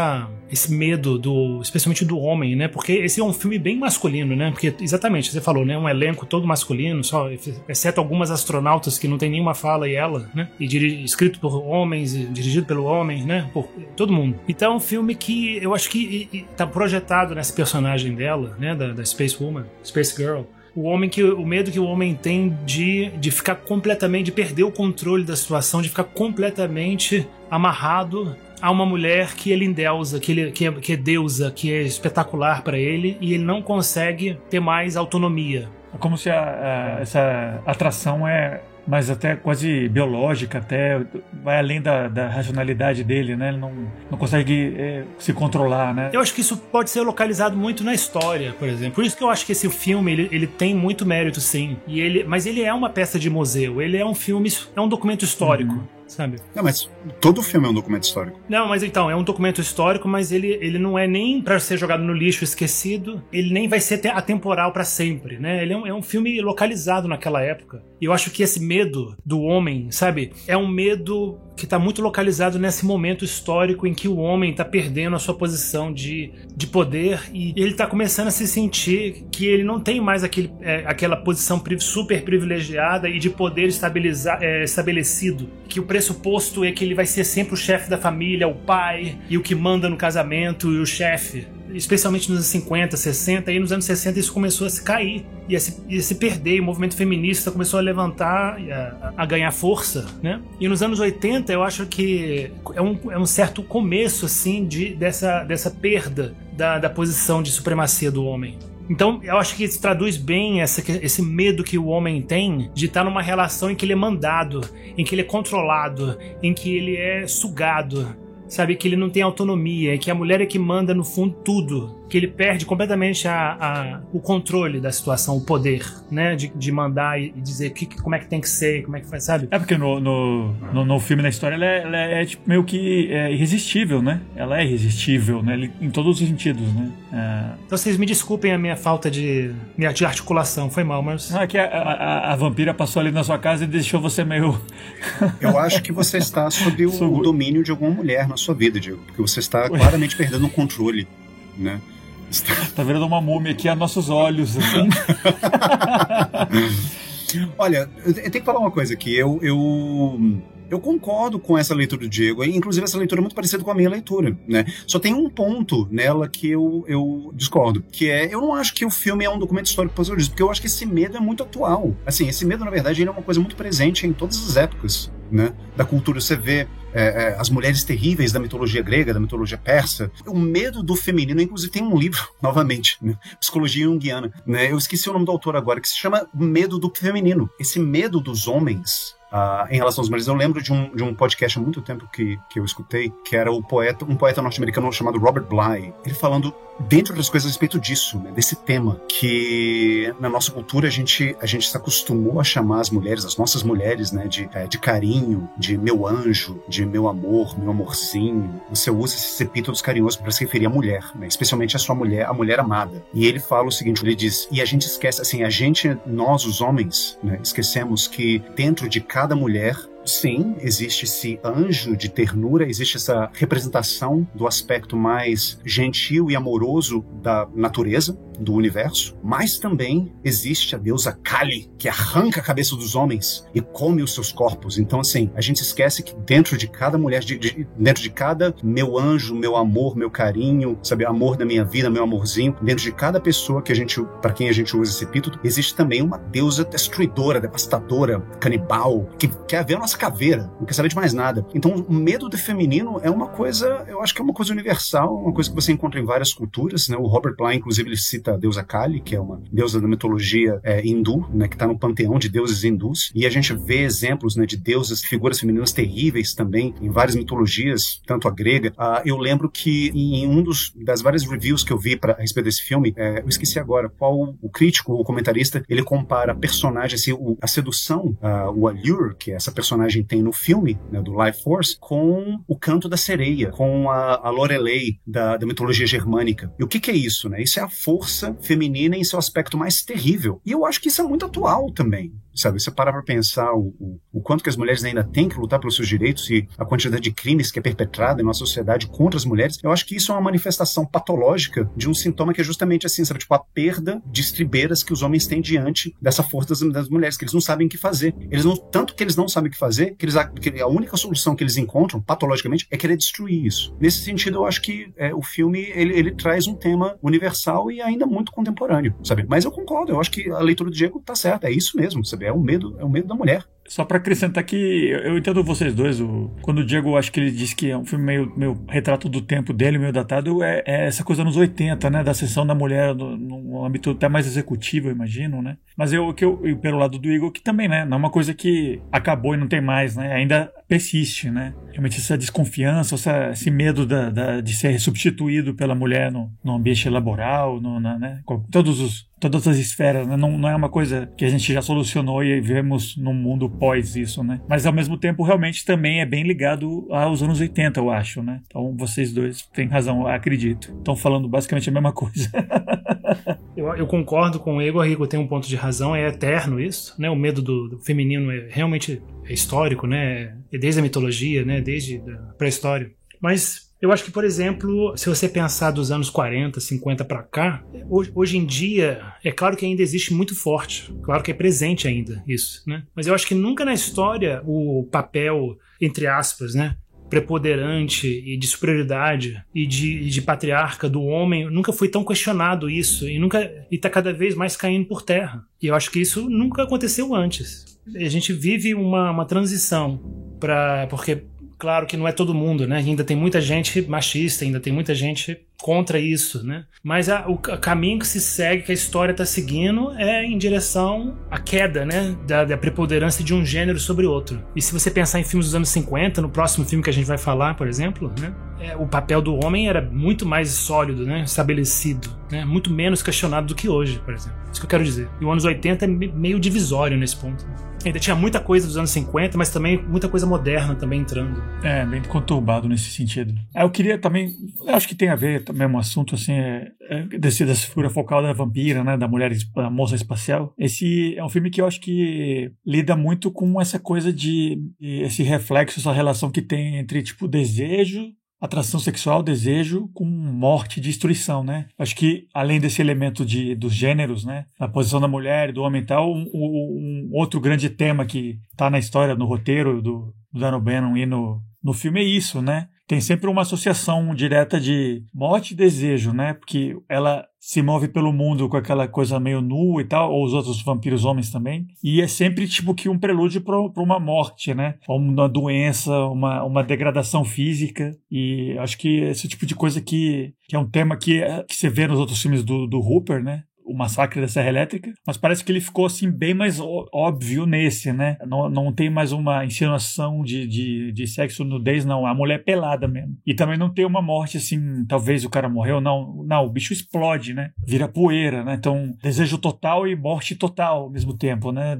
medo, especialmente do homem, né? Porque esse é um filme bem masculino, né? Porque, exatamente, você falou, né? Um elenco todo masculino, só, exceto algumas astronautas que não tem nenhuma fala e ela, né? E escrito por homens, e dirigido pelo homem, né? Por todo mundo. Então é um filme que eu acho que tá projetado nessa personagem dela, né? Da Space Woman, Space Girl. O medo que o homem tem de ficar completamente, de perder o controle da situação, de ficar completamente amarrado a uma mulher que ele endeusa, que é deusa, que é espetacular para ele, e ele não consegue ter mais autonomia. É como se essa atração mas até quase biológica, até vai além da racionalidade dele, né? Ele não consegue se controlar, né? Eu acho que isso pode ser localizado muito na história, por exemplo. Por isso que eu acho que esse filme, ele tem muito mérito, sim. Mas ele é uma peça de museu. Ele é um filme, é um documento histórico. Sabe? Não, mas todo filme é um documento histórico. Não, mas então, é um documento histórico, mas ele não é nem pra ser jogado no lixo, esquecido, ele nem vai ser atemporal pra sempre, né? Ele é um filme localizado naquela época. E eu acho que esse medo do homem, sabe? É um medo que tá muito localizado nesse momento histórico em que o homem tá perdendo a sua posição de poder e ele tá começando a se sentir que ele não tem mais aquela posição super privilegiada e de poder estabelecido, que o pressuposto é que ele vai ser sempre o chefe da família, o pai, e o que manda no casamento, e o chefe. Especialmente nos anos 50, 60, e nos anos 60 isso começou a se cair e a se perder, e o movimento feminista começou a levantar, a ganhar força, né? E nos anos 80 eu acho que é um certo começo assim, dessa perda da posição de supremacia do homem. Então, eu acho que isso traduz bem esse medo que o homem tem de estar numa relação em que ele é mandado, em que ele é controlado, em que ele é sugado, sabe? Que ele não tem autonomia, que a mulher é que manda, no fundo, tudo. Que ele perde completamente o controle da situação, o poder, né? De mandar e dizer como é que tem que ser, como é que faz, sabe? É porque no filme, na história, ela é tipo, meio que irresistível, né? Ela é irresistível, né? Em todos os sentidos, né? Então vocês me desculpem a minha falta de articulação, foi mal, mas... Não, é que a vampira passou ali na sua casa e deixou você meio... Eu acho que você está sob o domínio de alguma mulher na sua vida, Diego, porque você está claramente perdendo o controle, né? Tá virando uma múmia aqui a nossos olhos, assim. Olha, eu tenho que falar uma coisa aqui. Eu concordo com essa leitura do Diego, inclusive essa leitura é muito parecida com a minha leitura, né? Só tem um ponto nela que eu discordo, que eu não acho que o filme é um documento histórico por causa disso, porque eu acho que esse medo é muito atual. Assim, esse medo, na verdade, ele é uma coisa muito presente em todas as épocas né, da cultura. Você vê as mulheres terríveis da mitologia grega, da mitologia persa. O medo do feminino, inclusive tem um livro, novamente, né, Psicologia Junguiana, né, eu esqueci o nome do autor agora, que se chama Medo do Feminino. Esse medo dos homens em relação às mulheres. Eu lembro de um podcast há muito tempo que eu escutei, que era um poeta norte-americano chamado Robert Bly, ele falando, dentre outras coisas, a respeito disso, né, desse tema, que na nossa cultura a gente se acostumou a chamar as mulheres, as nossas mulheres, né, de carinho, de meu anjo, de meu amor, meu amorzinho. Você usa esses epítetos carinhosos para se referir à mulher, né, especialmente a sua mulher, a mulher amada. E ele fala o seguinte, ele diz, e a gente esquece, assim, nós os homens, né, esquecemos que dentro de cada mulher, sim, existe esse anjo de ternura, existe essa representação do aspecto mais gentil e amoroso da natureza, do universo, mas também existe a deusa Kali, que arranca a cabeça dos homens e come os seus corpos. Então, assim, a gente esquece que dentro de cada mulher, dentro de cada meu anjo, meu amor, meu carinho, sabe, amor da minha vida, meu amorzinho, dentro de cada pessoa para quem a gente usa esse epíteto, existe também uma deusa destruidora, devastadora, canibal, que quer ver a nossa caveira, não quer saber de mais nada. Então, o medo do feminino é uma coisa, eu acho que é uma coisa universal, uma coisa que você encontra em várias culturas, né? O Robert Bly, inclusive, ele cita a deusa Kali, que é uma deusa da mitologia hindu, né, que está no panteão de deuses hindus, e a gente vê exemplos, né, de deusas, figuras femininas terríveis também, em várias mitologias, tanto a grega. Eu lembro que em das várias reviews que eu vi a respeito desse filme, eu esqueci agora qual o crítico, o comentarista, ele compara a personagem, assim, a sedução, o allure que essa personagem tem no filme, né, do Life Force, com o canto da sereia, com a Lorelei da mitologia germânica. E o que é isso, né? Isso é a força feminina em seu aspecto mais terrível. E eu acho que isso é muito atual também. Sabe, você parar para pensar o quanto que as mulheres ainda têm que lutar pelos seus direitos e a quantidade de crimes que é perpetrada em nossa sociedade contra as mulheres, eu acho que isso é uma manifestação patológica de um sintoma que é justamente assim, sabe, tipo a perda de estribeiras que os homens têm diante dessa força das mulheres, que eles não sabem o que fazer. Tanto que eles não sabem o que fazer, que a única solução que eles encontram, patologicamente, é querer destruir isso. Nesse sentido, eu acho que o filme, ele traz um tema universal e ainda muito contemporâneo, sabe? Mas eu concordo, eu acho que a leitura do Diego tá certa, é isso mesmo, sabe? É o medo da mulher. Só pra acrescentar que eu entendo vocês dois, quando o Diego, acho que ele disse que é um filme meio retrato do tempo dele, meio datado, é essa coisa nos 80, né, da ascensão da mulher num âmbito até mais executivo, eu imagino, né, mas eu pelo lado do Igor, que também, né, não é uma coisa que acabou e não tem mais, né, ainda persiste, né, realmente essa desconfiança, esse medo de ser substituído pela mulher no ambiente laboral, né, com todas as esferas, né? Não é uma coisa que a gente já solucionou e vivemos num mundo pós isso, né? Mas ao mesmo tempo realmente também é bem ligado aos anos 80, eu acho, né? Então vocês dois têm razão, acredito. Estão falando basicamente a mesma coisa. Eu concordo com o Igor tem um ponto de razão, é eterno isso, né? O medo do feminino realmente histórico, né? É desde a mitologia, né? Desde a pré-história. Mas eu acho que, por exemplo, se você pensar dos anos 40, 50 para cá, hoje em dia, é claro que ainda existe muito forte, claro que é presente ainda isso, né? Mas eu acho que nunca na história o papel, entre aspas, né, preponderante e de superioridade e de patriarca do homem, nunca foi tão questionado isso e tá cada vez mais caindo por terra. E eu acho que isso nunca aconteceu antes. A gente vive uma transição porque claro que não é todo mundo, né? Ainda tem muita gente machista, ainda tem muita gente contra isso, né? Mas o caminho que se segue, que a história está seguindo, é em direção à queda, né? Da preponderância de um gênero sobre outro. E se você pensar em filmes dos anos 50, no próximo filme que a gente vai falar, por exemplo, né? O papel do homem era muito mais sólido, né? Estabelecido, né? Muito menos questionado do que hoje, por exemplo. Isso que eu quero dizer. E o anos 80 é meio divisório nesse ponto. Ainda tinha muita coisa dos anos 50, mas também muita coisa moderna também entrando. Bem conturbado nesse sentido. Eu queria também, acho que tem a ver também um assunto assim, dessa figura focal da vampira, né, da moça espacial. Esse é um filme que eu acho que lida muito com essa coisa de esse reflexo, essa relação que tem entre, tipo, desejo, atração sexual, desejo, com morte e destruição, né? Acho que, além desse elemento dos gêneros, né? A posição da mulher e do homem e tal, um outro grande tema que tá na história, no roteiro do Dan O'Bannon e no filme é isso, né? tem sempre uma associação direta de morte e desejo, né? Porque ela se move pelo mundo com aquela coisa meio nua e tal, ou os outros vampiros homens também, e é sempre tipo que um prelúdio para uma morte, né? Uma doença, uma degradação física, e acho que esse tipo de coisa que é um tema que você vê nos outros filmes do Hooper, né? O Massacre da Serra Elétrica, mas parece que ele ficou assim bem mais óbvio nesse, né? Não tem mais uma insinuação de sexo, nudez, não. A mulher é pelada mesmo. E também não tem uma morte assim, talvez o cara morreu, não, o bicho explode, né? Vira poeira, né? Então, desejo total e morte total ao mesmo tempo, né?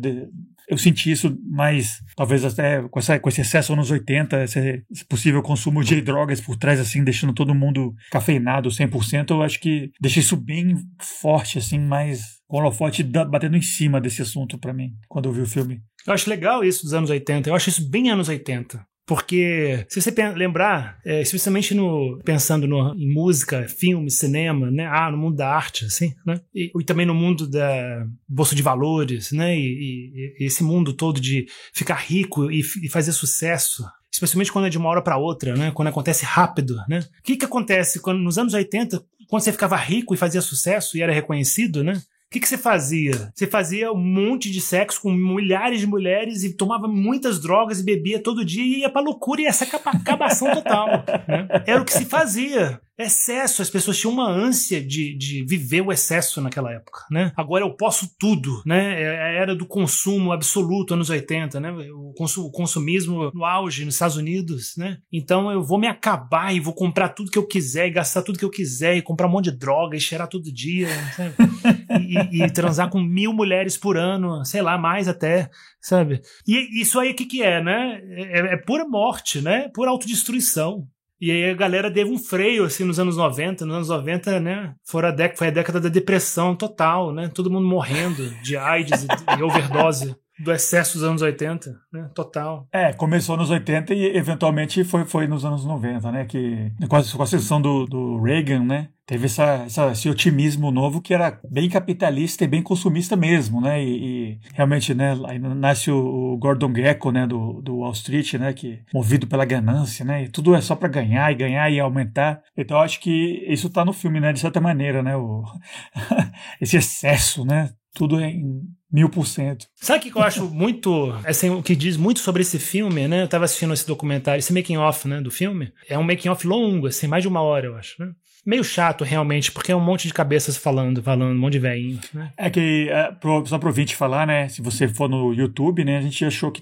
Eu senti isso mais, talvez até com esse excesso anos 80, esse possível consumo de drogas por trás, assim, deixando todo mundo cafeinado 100%, eu acho que deixa isso bem forte, assim, mais com o holofote batendo em cima desse assunto pra mim, quando eu vi o filme. Eu acho legal isso dos anos 80, eu acho isso bem anos 80. Porque, se você lembrar, especialmente pensando em música, filme, cinema, né? No mundo da arte, assim, né? E também no mundo da bolsa de valores, né? E esse mundo todo de ficar rico e fazer sucesso, especialmente quando é de uma hora para outra, né? Quando acontece rápido, né? O que acontece nos anos 80, quando você ficava rico e fazia sucesso e era reconhecido, né? O que você fazia? Você fazia um monte de sexo com milhares de mulheres e tomava muitas drogas e bebia todo dia e ia pra loucura e essa acabação total, né? Era o que se fazia. Excesso, as pessoas tinham uma ânsia de viver o excesso naquela época, né? Agora eu posso tudo, né? É a era do consumo absoluto, anos 80, né? O consumismo no auge nos Estados Unidos, né? Então eu vou me acabar e vou comprar tudo que eu quiser e gastar tudo que eu quiser e comprar um monte de droga e cheirar todo dia, sabe? e transar com 1.000 mulheres por ano, sei lá, mais até, sabe? E isso aí o que é, né? É pura morte, né? Pura autodestruição. E aí a galera deu um freio, assim, nos anos 90. Nos anos 90, né, foi a década da depressão total, né? Todo mundo morrendo de AIDS e overdose do excesso dos anos 80, né? Total. Começou nos 80 e eventualmente foi nos anos 90, né? Que com a ascensão do Reagan, né? Teve esse otimismo novo que era bem capitalista e bem consumista mesmo, né? E realmente, né? Aí nasce o Gordon Gekko, né? Do Wall Street, né? Que movido pela ganância, né? E tudo é só pra ganhar e aumentar. Então, eu acho que isso tá no filme, né? De certa maneira, né? Esse excesso, né? Tudo é em 1000%. Sabe o que eu acho muito, assim, o que diz muito sobre esse filme, né? Eu tava assistindo esse documentário, esse making off, né, do filme. É um making off longo, assim, mais de 1 hora, eu acho, né? Meio chato, realmente, porque é um monte de cabeças falando, um monte de velhinho, né? É que, só pro ouvinte falar, né, se você for no YouTube, né, a gente achou que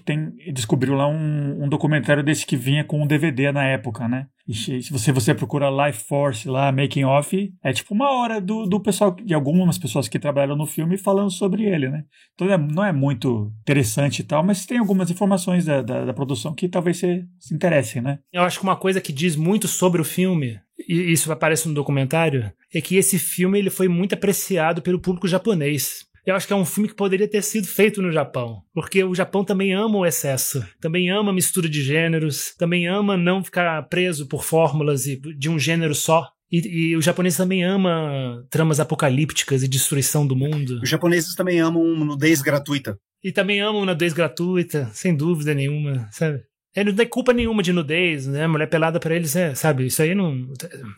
descobriu lá um documentário desse que vinha com um DVD na época, né? E se você procura Life Force lá, Making Off, é tipo 1 hora do pessoal, de algumas pessoas que trabalham no filme falando sobre ele, né? Então não é muito interessante e tal, mas tem algumas informações da produção que talvez se interessem, né? Eu acho que uma coisa que diz muito sobre o filme, e isso aparece no documentário, é que esse filme ele foi muito apreciado pelo público japonês. Eu acho que é um filme que poderia ter sido feito no Japão, porque o Japão também ama o excesso, também ama a mistura de gêneros, também ama não ficar preso por fórmulas de um gênero só. E o japonês também ama tramas apocalípticas e destruição do mundo. Os japoneses também amam nudez gratuita. E também amam nudez gratuita, sem dúvida nenhuma, sabe? Ele não tem culpa nenhuma de nudez, né? Mulher pelada pra eles, sabe? Isso aí não...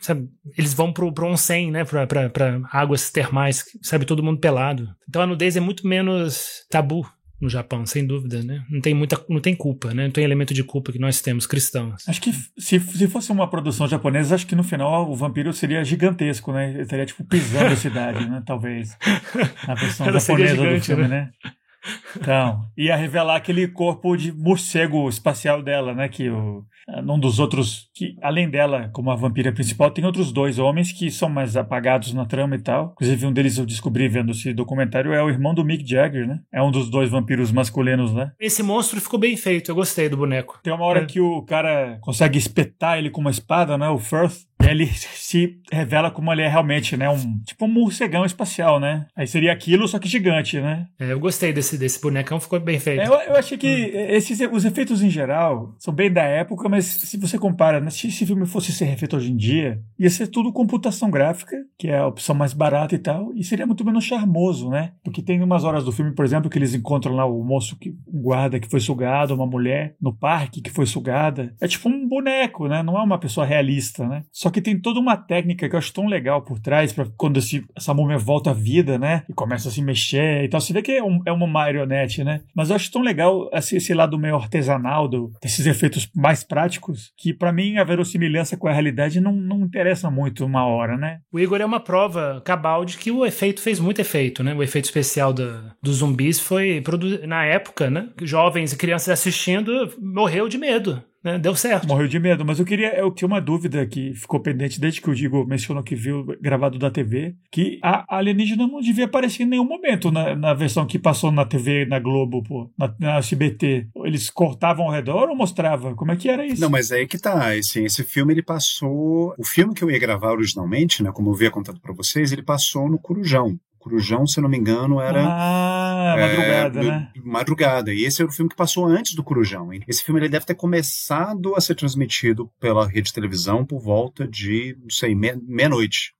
Sabe? Eles vão pro onsen, né? Pra águas termais, sabe? Todo mundo pelado. Então a nudez é muito menos tabu no Japão, sem dúvida, né? Não tem culpa, né? Não tem elemento de culpa que nós temos, cristãos. Acho que se fosse uma produção japonesa, acho que no final o vampiro seria gigantesco, né? Ele estaria, tipo, pisando a cidade, né? Talvez. Na versão japonesa gigante, do filme, né? Então, ia revelar aquele corpo de morcego espacial dela, né? Que um dos outros, que além dela, como a vampira principal, tem outros 2 homens que são mais apagados na trama e tal. Inclusive, um deles eu descobri vendo esse documentário é o irmão do Mick Jagger, né? É um dos 2 vampiros masculinos, né? Esse monstro ficou bem feito, eu gostei do boneco. Tem uma hora que o cara consegue espetar ele com uma espada, né? O Firth. E aí ele se revela como ele é realmente, né? Tipo um morcegão espacial, né? Aí seria aquilo, só que gigante, né? Eu gostei desse bonecão, ficou bem feito. Eu achei que os efeitos em geral são bem da época, mas se você compara, né, se esse filme fosse ser refeito hoje em dia, ia ser tudo computação gráfica, que é a opção mais barata e tal, e seria muito menos charmoso, né? Porque tem umas horas do filme, por exemplo, que eles encontram lá o moço, um guarda que foi sugado, uma mulher no parque que foi sugada. É tipo um boneco, né? Não é uma pessoa realista, né? Só que tem toda uma técnica que eu acho tão legal por trás, pra quando essa múmia volta à vida, né? E começa a se mexer e tal. Você vê que é uma marionete, né? Mas eu acho tão legal esse lado meio artesanal desses efeitos mais práticos, que pra mim a verossimilhança com a realidade não interessa muito uma hora, né? O Igor é uma prova cabal de que o efeito fez muito efeito, né? O efeito especial dos zumbis foi produzido na época, né? Jovens e crianças assistindo morreu de medo. Deu certo. Morreu de medo, mas eu tinha uma dúvida que ficou pendente desde que o Diego mencionou que viu gravado da TV, que a alienígena não devia aparecer em nenhum momento na versão que passou na TV, na Globo, pô, na SBT. Eles cortavam ao redor ou mostravam? Como é que era isso? Não, mas aí que tá, esse filme ele passou, o filme que eu ia gravar originalmente, né, como eu havia contado pra vocês, ele passou no Corujão. Corujão, se eu não me engano, era... madrugada, né? Madrugada. E esse era o filme que passou antes do Corujão. Esse filme ele deve ter começado a ser transmitido pela rede de televisão por volta de, não sei, meia-noite.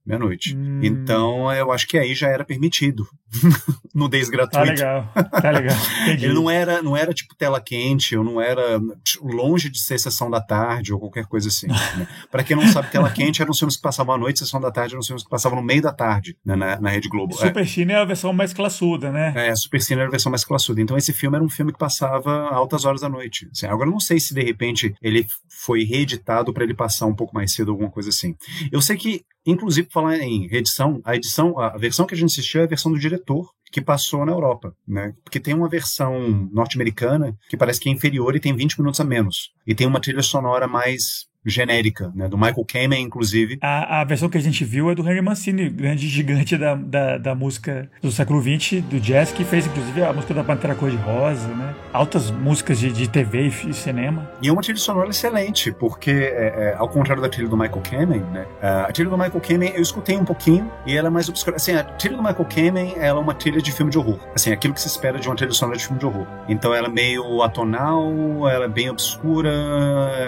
Então, eu acho que aí já era permitido. Nudez gratuito. Tá legal. Entendi. Ele não era tipo tela quente, ou não era longe de ser sessão da tarde, ou qualquer coisa assim. Né? Pra quem não sabe, tela quente eram os filmes que passavam à noite, sessão da tarde eram os filmes que passavam no meio da tarde, né, na Rede Globo. Super Cine é a versão mais classuda, né? Super Cine era a versão mais classuda. Então esse filme era um filme que passava altas horas da noite. Assim, agora eu não sei se de repente ele foi reeditado para ele passar um pouco mais cedo, alguma coisa assim. Eu sei que, inclusive, falar em reedição, a versão que a gente assistiu é a versão do diretor, que passou na Europa, né? Porque tem uma versão norte-americana que parece que é inferior e tem 20 minutos a menos. E tem uma trilha sonora mais genérica, né? Do Michael Kamen, inclusive. A versão que a gente viu é do Henry Mancini, grande gigante da música do século XX, do jazz, que fez, inclusive, a música da Pantera Cor-de-Rosa, né? Altas músicas de TV e cinema. E é uma trilha sonora excelente, porque, ao contrário da trilha do Michael Kamen, né? A trilha do Michael Kamen, eu escutei um pouquinho, e ela é mais obscura. Assim, a trilha do Michael Kamen, ela é uma trilha de filme de horror. Assim, aquilo que se espera de uma trilha sonora de filme de horror. Então, ela é meio atonal, ela é bem obscura,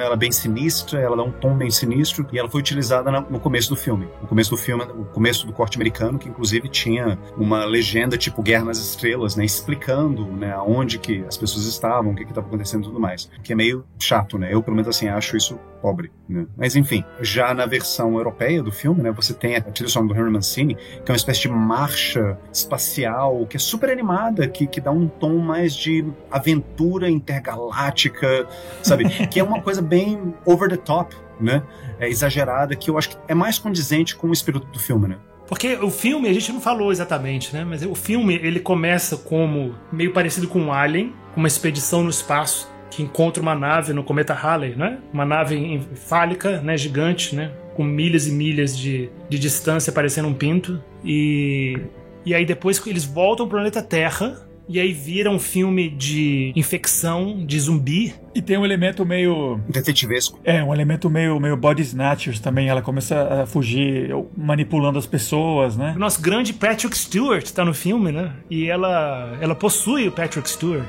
ela é bem sinistra, ela dá um tom bem sinistro, e ela foi utilizada no começo do filme. O começo do corte americano, que inclusive tinha uma legenda tipo Guerra nas Estrelas, né, explicando, né, aonde que as pessoas estavam, o que estava acontecendo e tudo mais. Que é meio chato, né? Eu, pelo menos assim, acho isso pobre, né? Mas enfim, já na versão europeia do filme, né, você tem a trilha sonora do Henry Mancini, que é uma espécie de marcha espacial, que é super animada, que dá um tom mais de aventura intergaláctica, sabe? Que é uma coisa bem over the top, né? Exagerada, que eu acho que é mais condizente com o espírito do filme, né? Porque o filme, a gente não falou exatamente, né? Mas o filme, ele começa como meio parecido com um Alien, com uma expedição no espaço, que encontra uma nave no cometa Halley, né? Uma nave fálica, né? Gigante, né? Com milhas e milhas de distância, parecendo um pinto. E aí depois eles voltam ao planeta Terra, e aí vira um filme de infecção, de zumbi. E tem um elemento meio... detetivesco. Um elemento meio body snatchers também. Ela começa a fugir manipulando as pessoas, né? O nosso grande Patrick Stewart tá no filme, né? E ela possui o Patrick Stewart.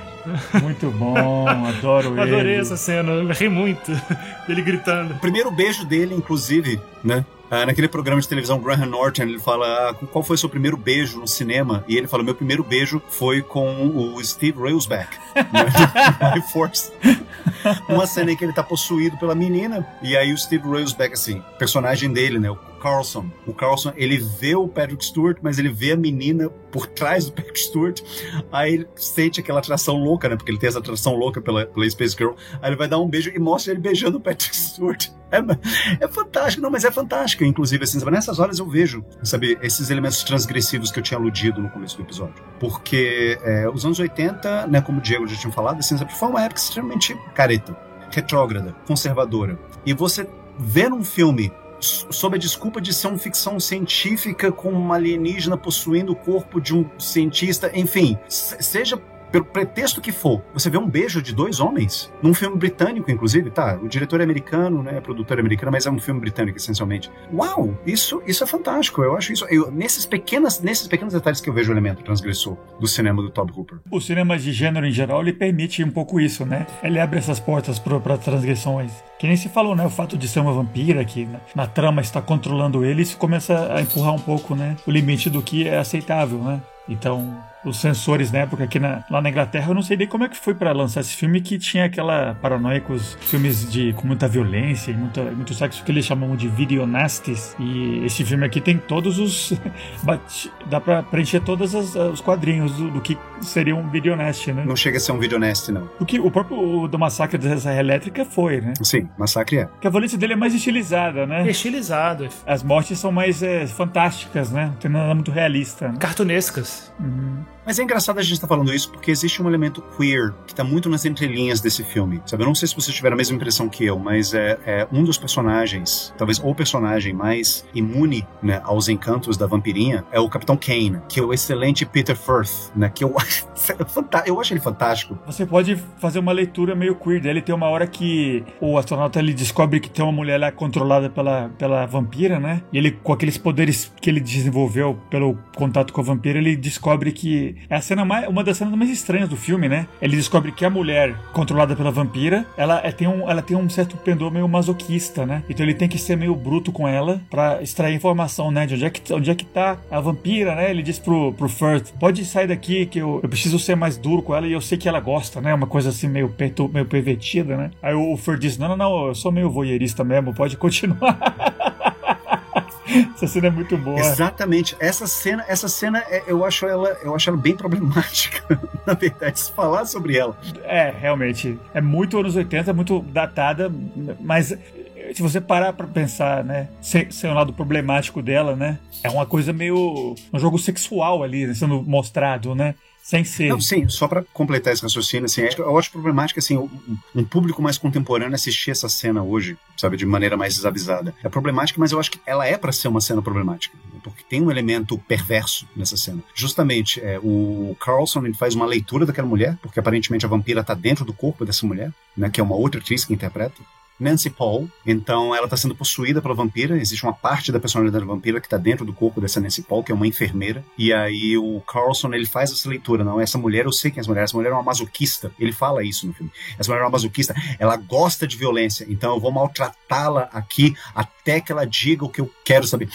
Muito bom, adoro ele. Adorei essa cena, eu ri muito. Ele gritando. O primeiro beijo dele, inclusive, né? Naquele programa de televisão Graham Norton, ele fala qual foi o seu primeiro beijo no cinema, e ele fala, meu primeiro beijo foi com o Steve Railsback, né? My Force. Uma cena em que ele tá possuído pela menina, e aí o Steve Railsback, assim, personagem dele, né, o Carlson, ele vê o Patrick Stewart, mas ele vê a menina por trás do Patrick Stewart, aí ele sente aquela atração louca, né, porque ele tem essa atração louca pela Space Girl, aí ele vai dar um beijo e mostra ele beijando o Patrick Stewart. É fantástico, não, mas é fantástico, inclusive, assim, sabe? Nessas horas eu vejo, sabe, esses elementos transgressivos que eu tinha aludido no começo do episódio, porque os anos 80, né, como o Diego já tinha falado, assim, sabe, foi uma época extremamente careta, retrógrada, conservadora, e você vê num filme sob a desculpa de ser uma ficção científica com uma alienígena possuindo o corpo de um cientista, enfim, seja pelo pretexto que for, você vê um beijo de 2 homens, num filme britânico, inclusive, tá? O diretor é americano, né? A produtora é americana, mas é um filme britânico, essencialmente. Uau! Isso é fantástico. Eu acho isso... nesses pequenos detalhes que eu vejo o elemento transgressor do cinema do Tobe Hooper. O cinema de gênero, em geral, ele permite um pouco isso, né? Ele abre essas portas para transgressões. Que nem se falou, né? O fato de ser uma vampira que na trama está controlando ele, isso começa a empurrar um pouco, né? O limite do que é aceitável, né? Então, os censores na época aqui lá na Inglaterra, eu não sei nem como é que foi para lançar esse filme, que tinha aquela paranoia com os filmes com muita violência e muito sexo, que eles chamam de videonasties. E esse filme aqui tem todos os... dá pra preencher todos os quadrinhos do que seria um videonasty, né? Não chega a ser um videonasty, não. Porque o próprio do Massacre da Serra Elétrica foi, né? Sim, Massacre é. Porque a violência dele é mais estilizada, né? É estilizado. As mortes são mais fantásticas, né? Não tem nada muito realista. Né? Cartunescas. Uhum. Mas é engraçado a gente estar falando isso porque existe um elemento queer que está muito nas entrelinhas desse filme. Sabe? Eu não sei se vocês tiveram a mesma impressão que eu, mas é um dos personagens, talvez o personagem mais imune, né, aos encantos da vampirinha, é o Capitão Kane, que é o excelente Peter Firth, né, que eu acho ele fantástico. Você pode fazer uma leitura meio queer dele. Tem uma hora que o astronauta ele descobre que tem uma mulher lá controlada pela vampira, né? E ele, com aqueles poderes que ele desenvolveu pelo contato com a vampira, ele descobre que é uma das cenas mais estranhas do filme, né? Ele descobre que a mulher controlada pela vampira, ela tem um certo pendor meio masoquista, né? Então ele tem que ser meio bruto com ela pra extrair informação, né? De onde é que tá a vampira, né? Ele diz pro Firth, pode sair daqui que eu preciso ser mais duro com ela e eu sei que ela gosta, né? Uma coisa assim meio pervertida, né? Aí o Firth diz, não, eu sou meio voyeurista mesmo, pode continuar. Essa cena é muito boa. Exatamente. Essa cena eu acho ela bem problemática, na verdade, se falar sobre ela. É, realmente. É muito anos 80, muito datada, mas se você parar pra pensar, né, ser um lado problemático dela, né, é uma coisa meio... um jogo sexual ali, né, sendo mostrado, né? Sem ser. Não, sim, só pra completar esse raciocínio, assim, eu acho problemático, assim, um público mais contemporâneo assistir essa cena hoje, sabe, de maneira mais desavisada. É problemática, mas eu acho que ela é pra ser uma cena problemática, porque tem um elemento perverso nessa cena. Justamente, o Carlson, ele faz uma leitura daquela mulher, porque aparentemente a vampira tá dentro do corpo dessa mulher, né, que é uma outra atriz que interpreta. Nancy Paul, então ela está sendo possuída pela vampira, existe uma parte da personalidade da vampira que está dentro do corpo dessa Nancy Paul, que é uma enfermeira, e aí o Carlson, ele faz essa leitura, não, essa mulher, eu sei quem é essa mulher é uma masoquista, ele fala isso no filme, essa mulher é uma masoquista, ela gosta de violência, então eu vou maltratá-la aqui até que ela diga o que eu quero saber.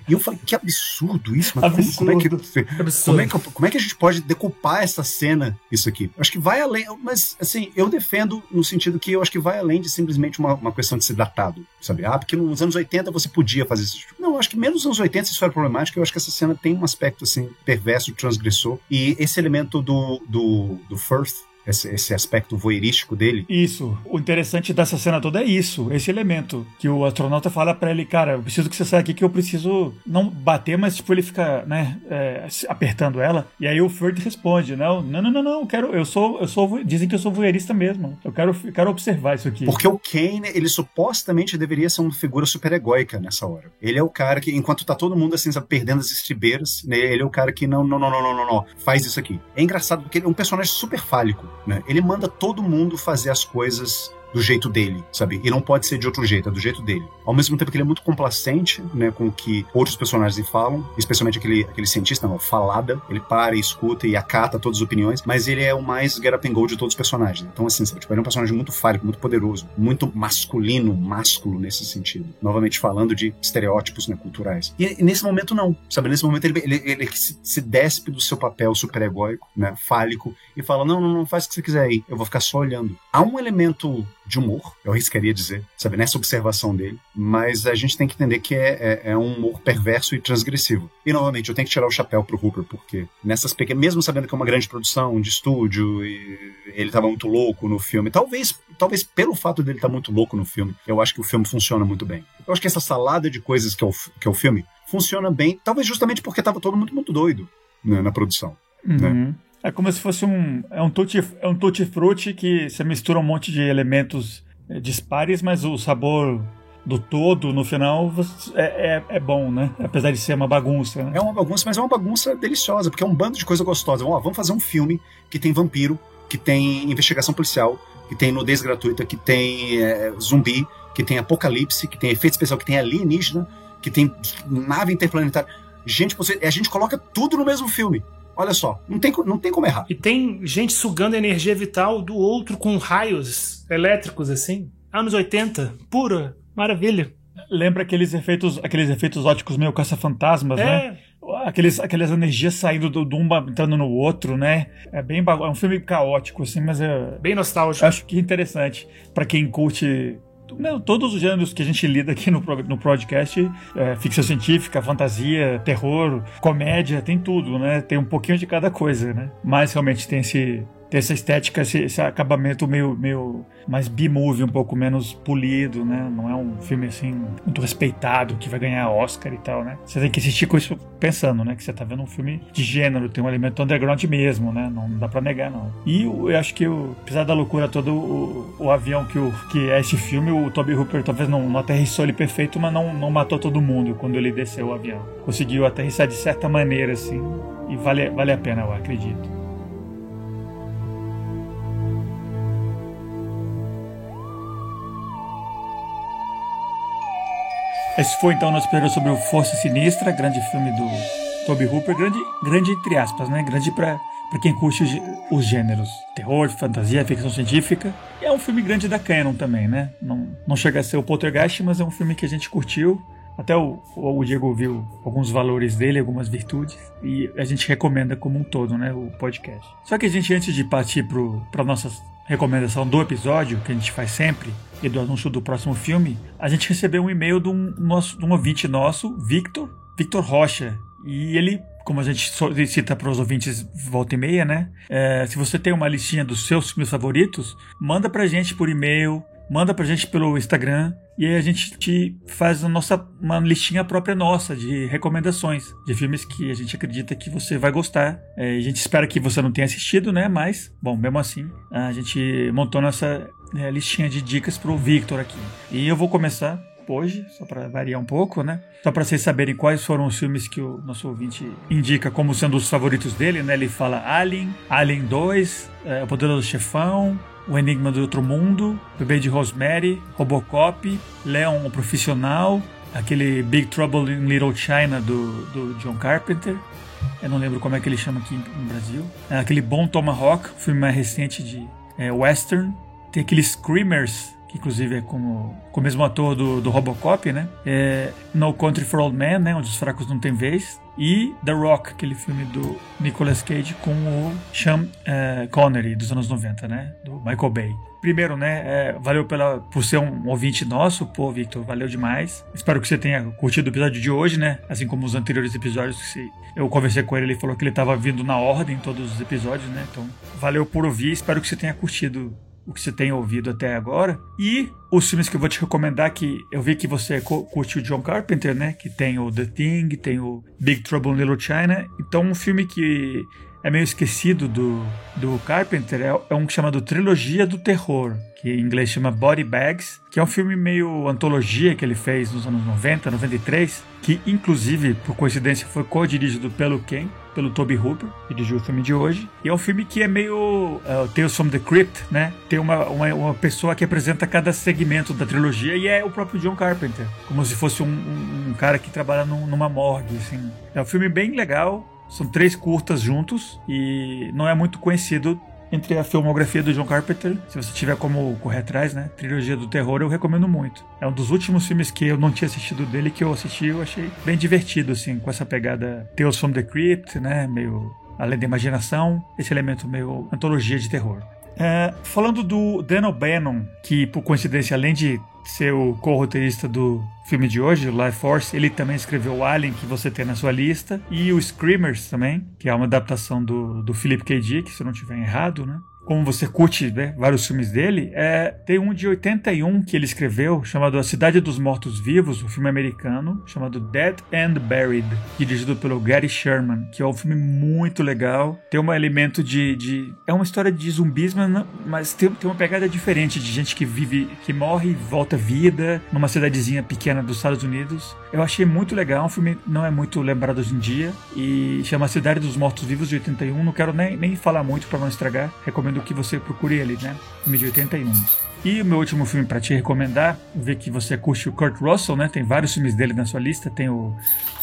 E eu falei, que absurdo isso, mas como é que a gente pode decupar essa cena, isso aqui? Eu acho que vai além, mas assim, eu defendo no sentido que eu acho que vai além de simplesmente uma questão de ser datado, sabe? Porque nos anos 80 você podia fazer isso. Não, eu acho que menos nos anos 80 isso era problemático, eu acho que essa cena tem um aspecto, assim, perverso, transgressor, e esse elemento do Firth, esse aspecto voyeurístico dele. Isso. O interessante dessa cena toda é isso, esse elemento. Que o astronauta fala pra ele, cara, eu preciso que você saia aqui que eu preciso não bater, mas tipo, ele fica, né, apertando ela. E aí o Firth responde, não, dizem que eu sou voyeurista mesmo. Eu quero observar isso aqui. Porque o Kane, ele supostamente deveria ser uma figura super egóica nessa hora. Ele é o cara que, enquanto tá todo mundo assim, sabe, perdendo as estribeiras, né, ele é o cara que não, faz isso aqui. É engraçado porque ele é um personagem super fálico. Né? Ele manda todo mundo fazer as coisas do jeito dele, sabe? E não pode ser de outro jeito, é do jeito dele. Ao mesmo tempo que ele é muito complacente, né, com o que outros personagens falam, especialmente aquele cientista, não, Falada, ele para e escuta e acata todas as opiniões, mas ele é o mais get up and go de todos os personagens. Então, assim, sabe? Tipo, ele é um personagem muito fálico, muito poderoso, muito másculo nesse sentido. Novamente falando de estereótipos, né, culturais. E nesse momento não, sabe? Nesse momento ele se despe do seu papel super egóico, né, fálico, e fala, não faz o que você quiser aí, eu vou ficar só olhando. Há um elemento de humor, eu arriscaria dizer, sabe, nessa observação dele, mas a gente tem que entender que é um humor perverso e transgressivo. E, novamente, eu tenho que tirar o chapéu pro Hooper, porque nessas pequenas, mesmo sabendo que é uma grande produção de estúdio, e ele tava muito louco no filme, talvez pelo fato dele estar muito louco no filme, eu acho que o filme funciona muito bem. Eu acho que essa salada de coisas que é o filme funciona bem, talvez justamente porque tava todo mundo muito doido, né, na produção, né? É como se fosse um tutti-frutti que você mistura um monte de elementos dispares, mas o sabor do todo, no final, é bom, né? Apesar de ser uma bagunça, né? É uma bagunça, mas é uma bagunça deliciosa, porque é um bando de coisa gostosa. Vamos fazer um filme que tem vampiro, que tem investigação policial, que tem nudez gratuita, que tem zumbi, que tem apocalipse, que tem efeito especial, que tem alienígena, que tem nave interplanetária. Gente, a gente coloca tudo no mesmo filme. Olha só, não tem como errar. E tem gente sugando a energia vital do outro com raios elétricos, assim. Anos 80, pura maravilha. Lembra aqueles efeitos óticos meio caça-fantasmas, né? Aquelas energias saindo de um entrando no outro, né? É um filme caótico, assim, mas é... bem nostálgico. Acho que é interessante pra quem curte... todos os gêneros que a gente lida aqui no podcast, ficção científica, fantasia, terror, comédia, tem tudo, né? Tem um pouquinho de cada coisa, né? Mas realmente tem essa estética, esse acabamento meio mais B-movie, um pouco menos polido, né? Não é um filme assim muito respeitado, que vai ganhar Oscar e tal, né? Você tem que assistir com isso pensando, né? Que você tá vendo um filme de gênero, tem um elemento underground mesmo, né? Não dá pra negar, não. E eu acho que, apesar da loucura toda, o avião que é esse filme, o Tobe Hooper talvez não aterrissou ele perfeito, mas não matou todo mundo quando ele desceu o avião. Conseguiu aterrissar de certa maneira, assim, e vale a pena, eu acredito. Esse foi então o nosso episódio sobre o Força Sinistra, grande filme do Tobe Hooper, grande entre aspas, né? Grande pra quem curte os gêneros terror, fantasia, ficção científica. E é um filme grande da Canon também, né? Não chega a ser o Poltergeist, mas é um filme que a gente curtiu. Até o Diego viu alguns valores dele, algumas virtudes, e a gente recomenda como um todo, né? O podcast. Só que a gente, antes de partir para nossa recomendação do episódio, que a gente faz sempre, e do anúncio do próximo filme, a gente recebeu um e-mail de um ouvinte nosso, Victor Rocha. E ele, como a gente solicita para os ouvintes volta e meia, né? Se você tem uma listinha dos seus filmes favoritos, manda pra gente por e-mail, manda pra gente pelo Instagram, e aí a gente te faz uma listinha própria nossa de recomendações de filmes que a gente acredita que você vai gostar. A gente espera que você não tenha assistido, né? Mas, bom, mesmo assim, a gente montou nossa listinha de dicas pro Victor aqui. E eu vou começar hoje, só para variar um pouco, né? Só para vocês saberem quais foram os filmes que o nosso ouvinte indica como sendo os favoritos dele, né? Ele fala Alien 2, O Poderoso Chefão, O Enigma do Outro Mundo, Bebê de Rosemary, Robocop, Leon, o Profissional, aquele Big Trouble in Little China do John Carpenter. Eu não lembro como é que ele chama aqui no Brasil. Aquele Bom Tomahawk, filme mais recente de western. Tem aquele Screamers, que inclusive é com o mesmo ator do Robocop, né? No Country for Old Men, né? Onde os fracos não têm vez. E The Rock, aquele filme do Nicolas Cage com o Sean Connery, dos anos 90, né? Do Michael Bay. Primeiro, né? Valeu por ser um ouvinte nosso. Pô, Victor, valeu demais. Espero que você tenha curtido o episódio de hoje, né? Assim como os anteriores episódios. Eu conversei com ele falou que ele estava vindo na ordem todos os episódios, né? Então, valeu por ouvir. Espero que você tenha curtido o que você tem ouvido até agora. E os filmes que eu vou te recomendar, que eu vi que você curte o John Carpenter, né? Que tem o The Thing, tem o Big Trouble in Little China. Então um filme que é meio esquecido do Carpenter é um chamado Trilogia do Terror, que em inglês chama Body Bags, que é um filme meio antologia que ele fez nos anos 90, 93, que inclusive, por coincidência, foi co-dirigido pelo Tobe Hooper, que dirigiu o filme de hoje. E é um filme que é meio Tales from the Crypt, né? Tem uma pessoa que apresenta cada segmento da trilogia e é o próprio John Carpenter, como se fosse um cara que trabalha numa morgue, assim. É um filme bem legal, são 3 curtas juntos e não é muito conhecido entre a filmografia do John Carpenter. Se você tiver como correr atrás, né? Trilogia do Terror, eu recomendo muito. É um dos últimos filmes que eu não tinha assistido dele, que eu assisti, eu achei bem divertido, assim, com essa pegada Tales from the Crypt, né? Meio além da imaginação, esse elemento meio antologia de terror. Falando do Dan O'Bannon, que por coincidência, além de ser o co-roteirista do filme de hoje, o Life Force, ele também escreveu o Alien, que você tem na sua lista, e o Screamers também, que é uma adaptação do Philip K. Dick, se eu não estiver errado, né? como você curte, né, vários filmes dele, tem um de 81 que ele escreveu, chamado A Cidade dos Mortos-Vivos, um filme americano, chamado Dead and Buried, dirigido pelo Gary Sherman, que é um filme muito legal. Tem um elemento é uma história de zumbis, mas tem uma pegada diferente, de gente que morre e volta à vida, numa cidadezinha pequena dos Estados Unidos. Eu achei muito legal, um filme não é muito lembrado hoje em dia, e chama A Cidade dos Mortos-Vivos, de 81. Não quero nem falar muito para não estragar, recomendo que você procure ele, né? Filme de 81. E o meu último filme para te recomendar, ver que você curte o Kurt Russell, né? Tem vários filmes dele na sua lista, tem o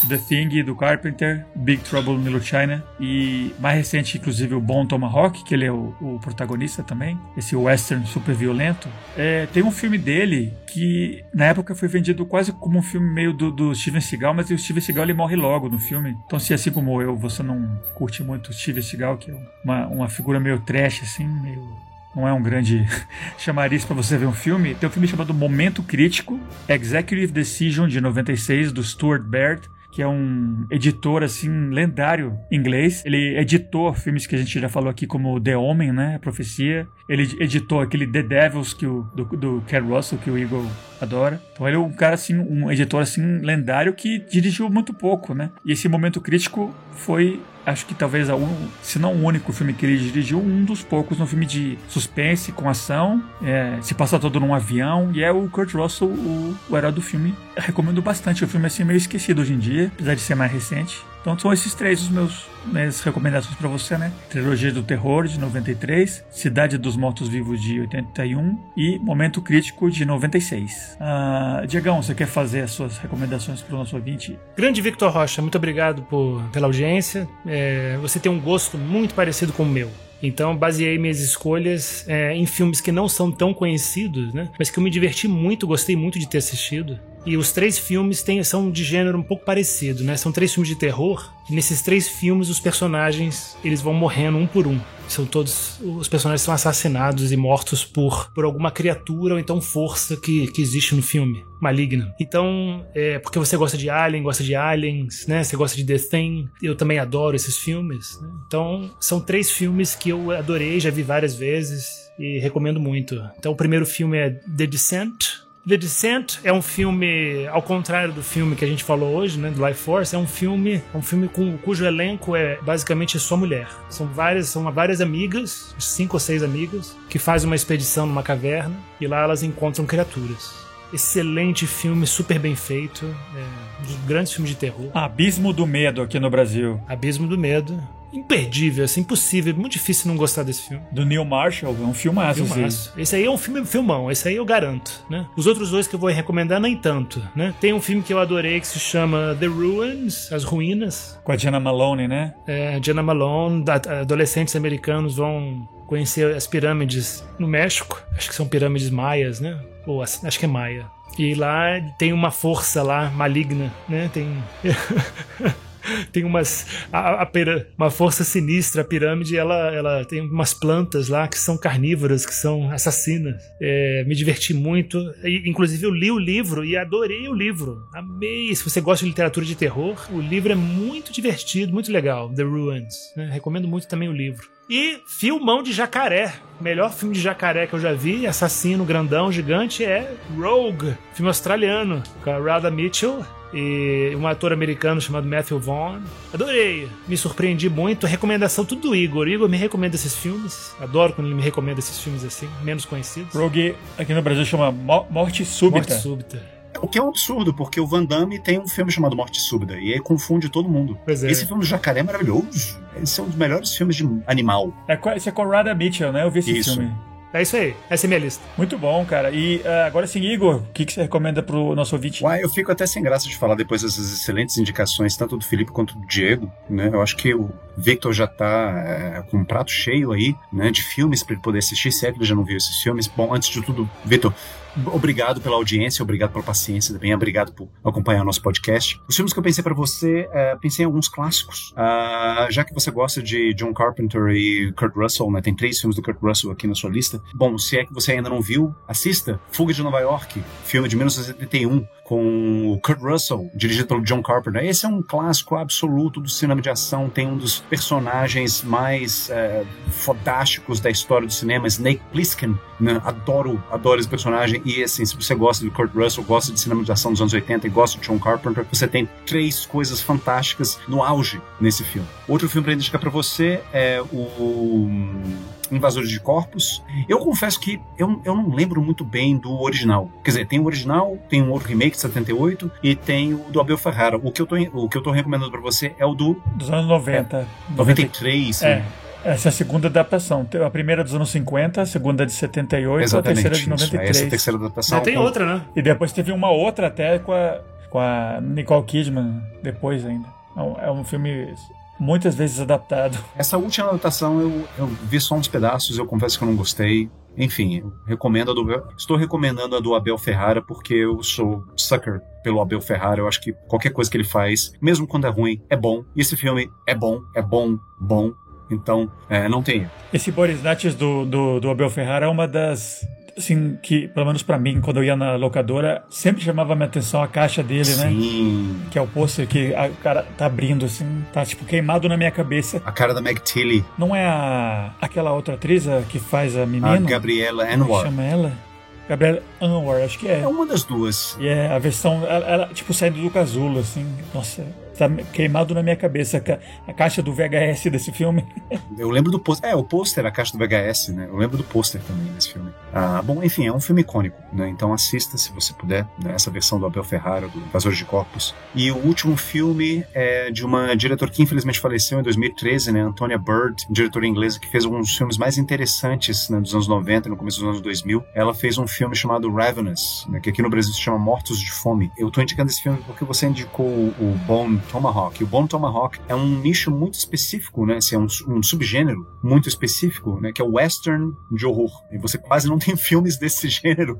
The Thing, do Carpenter, Big Trouble in Little China, e mais recente, inclusive, o Bone Tomahawk, que ele é o protagonista também, esse western super violento. Tem um filme dele que na época foi vendido quase como um filme meio do Steven Seagal, mas o Steven Seagal ele morre logo no filme. Então, se assim como eu, você não curte muito o Steven Seagal, que é uma figura meio trash, assim, não é um grande chamariz para você ver um filme. Tem um filme chamado Momento Crítico, Executive Decision, de 96, do Stuart Baird, que é um editor, assim, lendário inglês. Ele editou filmes que a gente já falou aqui, como The Omen, né? A Profecia. Ele editou aquele The Devils, do Kurt Russell, que o Igor adora. Então ele é um cara, assim, um editor, assim, lendário que dirigiu muito pouco, né? E esse Momento Crítico foi, acho que talvez, se não o único filme que ele dirigiu, um dos poucos no filme de suspense, com ação, se passa todo num avião, e é o Kurt Russell o herói do filme. Eu recomendo bastante, o filme é assim, meio esquecido hoje em dia, apesar de ser mais recente. Então são esses três minhas recomendações para você, né? Trilogia do Terror, de 93, Cidade dos Mortos-Vivos, de 81 e Momento Crítico, de 96. Diegão, você quer fazer as suas recomendações para o nosso ouvinte? Grande Victor Rocha, muito obrigado pela audiência. Você tem um gosto muito parecido com o meu. Então, baseei minhas escolhas em filmes que não são tão conhecidos, né? Mas que eu me diverti muito, gostei muito de ter assistido. E os três filmes são de gênero um pouco parecido, né? São 3 filmes de terror. E nesses 3 filmes, os personagens eles vão morrendo um por um. Os personagens são assassinados e mortos por alguma criatura ou então força que existe no filme, maligna. Então, porque você gosta de Alien, gosta de Aliens, né? Você gosta de The Thing. Eu também adoro esses filmes, né? Então, são 3 filmes que eu adorei, já vi várias vezes e recomendo muito. Então, o primeiro filme é The Descent. The Descent é um filme, ao contrário do filme que a gente falou hoje, né, do Life Force, é um filme cujo elenco é basicamente só mulher. São várias amigas, 5 ou 6 amigas, que fazem uma expedição numa caverna e lá elas encontram criaturas. Excelente filme, super bem feito, um dos grandes filmes de terror. Abismo do Medo aqui no Brasil. Abismo do Medo. Imperdível, assim, impossível, muito difícil não gostar desse filme. Do Neil Marshall, é um filmaço. Esse aí é um filmão, esse aí eu garanto, né? Os outros 2 que eu vou recomendar, nem tanto, né? Tem um filme que eu adorei que se chama The Ruins, As Ruínas. Com a Jenna Malone, né? Jenna Malone, adolescentes americanos vão conhecer as pirâmides no México, acho que são pirâmides maias, né? Ou acho que é maia. E lá tem uma força lá maligna, né? Tem uma força sinistra. A pirâmide ela tem umas plantas lá que são carnívoras, que são assassinas. Me diverti muito, inclusive eu li o livro e adorei o livro, amei. Se você gosta de literatura de terror, o livro é muito divertido, muito legal. The Ruins, né? Recomendo muito também o livro. E filmão de jacaré, melhor filme de jacaré que eu já vi, assassino grandão, gigante, é Rogue, filme australiano, com a Radha Mitchell e um ator americano chamado Matthew Vaughn. Adorei, me surpreendi muito. Recomendação tudo do Igor. Igor me recomenda esses filmes, adoro quando ele me recomenda esses filmes assim, menos conhecidos. Rogue aqui no Brasil chama Morte Súbita. Morte Súbita. O que é um absurdo, porque o Van Damme tem um filme chamado Morte Súbita, e aí confunde todo mundo. Pois é. Esse filme do jacaré é maravilhoso. Esse é um dos melhores filmes de animal. Esse é com a Radha Mitchell, né? Eu vi esse filme. É isso aí, essa é minha lista. Muito bom, cara. E agora sim, Igor, o que você recomenda pro nosso ouvinte? Eu fico até sem graça de falar depois dessas excelentes indicações, tanto do Felipe quanto do Diego, né? Eu acho que o Victor já tá com um prato cheio aí, né, de filmes pra ele poder assistir, se é que ele já não viu esses filmes. Bom, antes de tudo, Victor, obrigado pela audiência, obrigado pela paciência também, obrigado por acompanhar o nosso podcast. Os filmes que eu pensei pra você, pensei em alguns clássicos. Já que você gosta de John Carpenter e Kurt Russell, né, tem 3 filmes do Kurt Russell aqui na sua lista. Bom, se é que você ainda não viu, assista Fuga de Nova York, filme de 1971, com o Kurt Russell, dirigido pelo John Carpenter. Esse é um clássico absoluto do cinema de ação, tem um dos personagens mais fodásticos da história do cinema, Snake Plissken, né? Adoro esse personagem. E assim, se você gosta do Kurt Russell, gosta de cinema de ação dos anos 80 e gosta de John Carpenter, você tem 3 coisas fantásticas no auge nesse filme. Outro filme pra indicar pra você é o Invasores de Corpos. Eu confesso que eu não lembro muito bem do original. Quer dizer, tem o original, tem um outro remake de 78 e tem o do Abel Ferrara. O que eu tô recomendando pra você é o dos anos 90. 93. Essa é a segunda adaptação. A primeira dos anos 50, a segunda de 78, exatamente, a terceira de 93. Essa é a terceira adaptação. Já tem outra, né? E depois teve uma outra até com a Nicole Kidman, depois ainda. É um filme muitas vezes adaptado. Essa última adaptação eu vi só uns pedaços, eu confesso que eu não gostei. Enfim, estou recomendando a do Abel Ferrara porque eu sou sucker pelo Abel Ferrara. Eu acho que qualquer coisa que ele faz, mesmo quando é ruim, é bom. E esse filme é bom. Então, não tem. Esse Boris Nates do Abel Ferrara é uma das... Assim, que, pelo menos pra mim, quando eu ia na locadora, sempre chamava a minha atenção a caixa dele, Sim. né? Que é o pôster que o cara tá abrindo, assim, tá tipo queimado na minha cabeça. A cara da Meg Tilly. Não é aquela outra atriz que faz a menina? A Gabriela Anwar. Como chama ela? Gabriela Anwar, acho que é. É uma das duas. E é a versão, ela tipo saindo do casulo, assim. Nossa, tá queimado na minha cabeça a caixa do VHS desse filme. Eu lembro do pôster. O pôster, a caixa do VHS, né? Eu lembro do pôster também desse filme. Bom, enfim, é um filme icônico, né? Então assista, se você puder, né? Essa versão do Abel Ferrara, do Invasores de Corpos. E o último filme é de uma diretora que infelizmente faleceu em 2013, né? Antonia Bird, diretora inglesa que fez alguns filmes mais interessantes, né? Dos anos 90 e no começo dos anos 2000. Ela fez um filme chamado Ravenous, né? Que aqui no Brasil se chama Mortos de Fome. Eu tô indicando esse filme porque você indicou o Bone Tomahawk. O Bone Tomahawk é um nicho muito específico, né? Assim, é um subgênero muito específico, né? Que é o western de horror. E você quase não tem filmes desse gênero.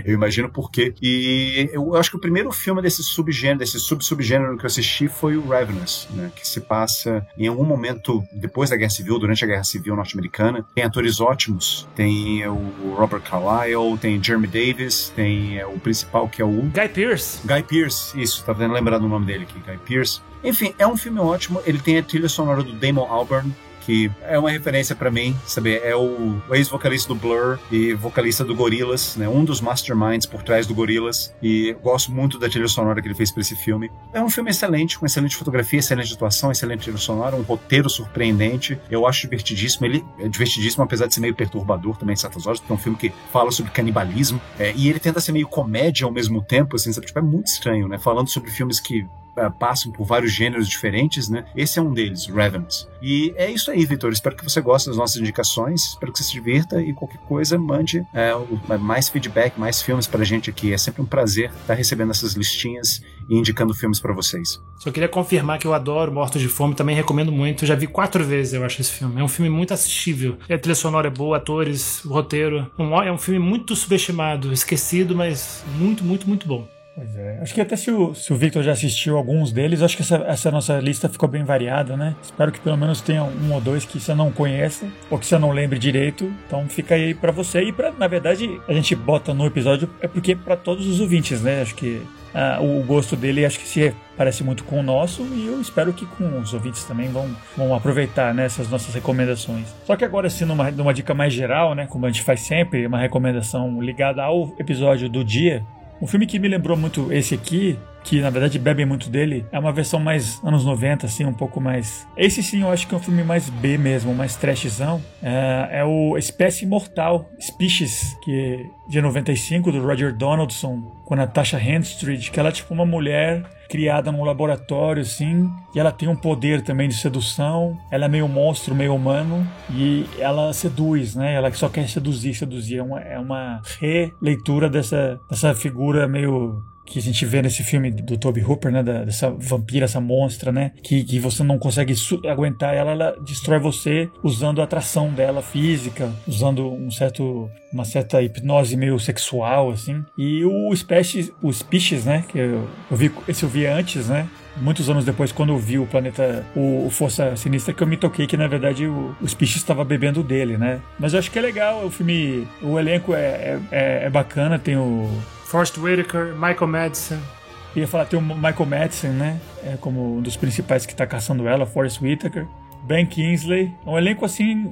Eu imagino por quê. E eu acho que o primeiro filme desse subgênero, desse subgênero que eu assisti foi o Ravenous, né? Que se passa em algum momento depois da Guerra Civil, durante a Guerra Civil norte-americana. Tem atores ótimos. Tem o Robert Carlyle, tem Jeremy Davis, tem o principal que é o... Guy Pearce, isso, tá lembrando o nome dele aqui, Guy Pearce. Enfim, é um filme ótimo, ele tem a trilha sonora do Damon Albarn, que é uma referência pra mim, sabe? É o ex-vocalista do Blur e vocalista do Gorillaz, né? Um dos masterminds por trás do Gorillaz, e gosto muito da trilha sonora que ele fez pra esse filme. É um filme excelente, com excelente fotografia, excelente atuação, excelente trilha sonora, um roteiro surpreendente. Eu acho divertidíssimo. Ele é divertidíssimo, apesar de ser meio perturbador também em certas horas, porque é um filme que fala sobre canibalismo, e ele tenta ser meio comédia ao mesmo tempo, assim, sabe? Tipo, é muito estranho, né? Falando sobre filmes que passam por vários gêneros diferentes, né? Esse é um deles, Ravenous. E é isso aí, Vitor. Espero que você goste das nossas indicações, espero que você se divirta e qualquer coisa, mande mais feedback, mais filmes pra gente aqui. É sempre um prazer estar recebendo essas listinhas e indicando filmes pra vocês. Só queria confirmar que eu adoro Mortos de Fome, também recomendo muito. Já vi 4 vezes, eu acho, esse filme. É um filme muito assistível. A trilha sonora é boa, atores, o roteiro. É um filme muito subestimado, esquecido, mas muito, muito, muito bom. Pois é. Acho que até se o Victor já assistiu alguns deles, acho que essa nossa lista ficou bem variada, né? Espero que pelo menos tenha um ou dois que você não conheça ou que você não lembre direito. Então fica aí pra você. E na verdade, a gente bota no episódio porque pra todos os ouvintes, né? Acho que o gosto dele acho que se parece muito com o nosso, e eu espero que com os ouvintes também vão aproveitar, né, essas nossas recomendações. Só que agora sim, numa dica mais geral, né? Como a gente faz sempre, uma recomendação ligada ao episódio do dia. Um filme que me lembrou muito esse aqui, que na verdade bebe muito dele, é uma versão mais anos 90, assim, um pouco mais... Esse sim eu acho que é um filme mais B mesmo, mais trashzão. É o Espécie Mortal, Species, que de 95, do Roger Donaldson, com a Natasha Henstridge, que ela é tipo uma mulher criada num laboratório, assim, e ela tem um poder também de sedução. Ela é meio monstro, meio humano, e ela seduz, né? Ela só quer seduzir. É uma releitura dessa figura meio... que a gente vê nesse filme do Tobe Hooper, né, dessa vampira, essa monstra, né, que você não consegue aguentar ela destrói você usando a atração dela física, usando uma certa hipnose meio sexual, assim. E o Species, né, que eu vi antes, né, muitos anos depois, quando eu vi o Força Sinistra, que eu me toquei que, na verdade, o Species estava bebendo dele, né. Mas eu acho que é legal, o filme, o elenco é bacana, tem o Forrest Whitaker, Michael Madsen. Ia falar, tem o Michael Madsen, né? Como um dos principais que tá caçando ela, Forrest Whitaker. Ben Kingsley. Um elenco, assim,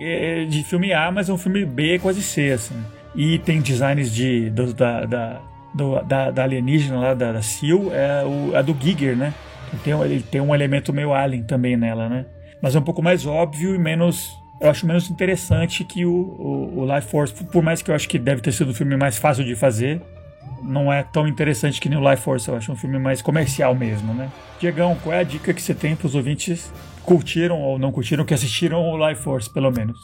de filme A, mas é um filme B, quase C, assim. E tem designs da alienígena lá, da Seal, a do Giger, né? Ele tem um elemento meio alien também nela, né? Mas é um pouco mais óbvio e menos... Eu acho menos interessante que o Life Force. Por mais que eu acho que deve ter sido o filme mais fácil de fazer, não é tão interessante que nem o Life Force. Eu acho um filme mais comercial mesmo, né? Diegão, qual é a dica que você tem para os ouvintes curtiram ou não curtiram, que assistiram o Life Force, pelo menos?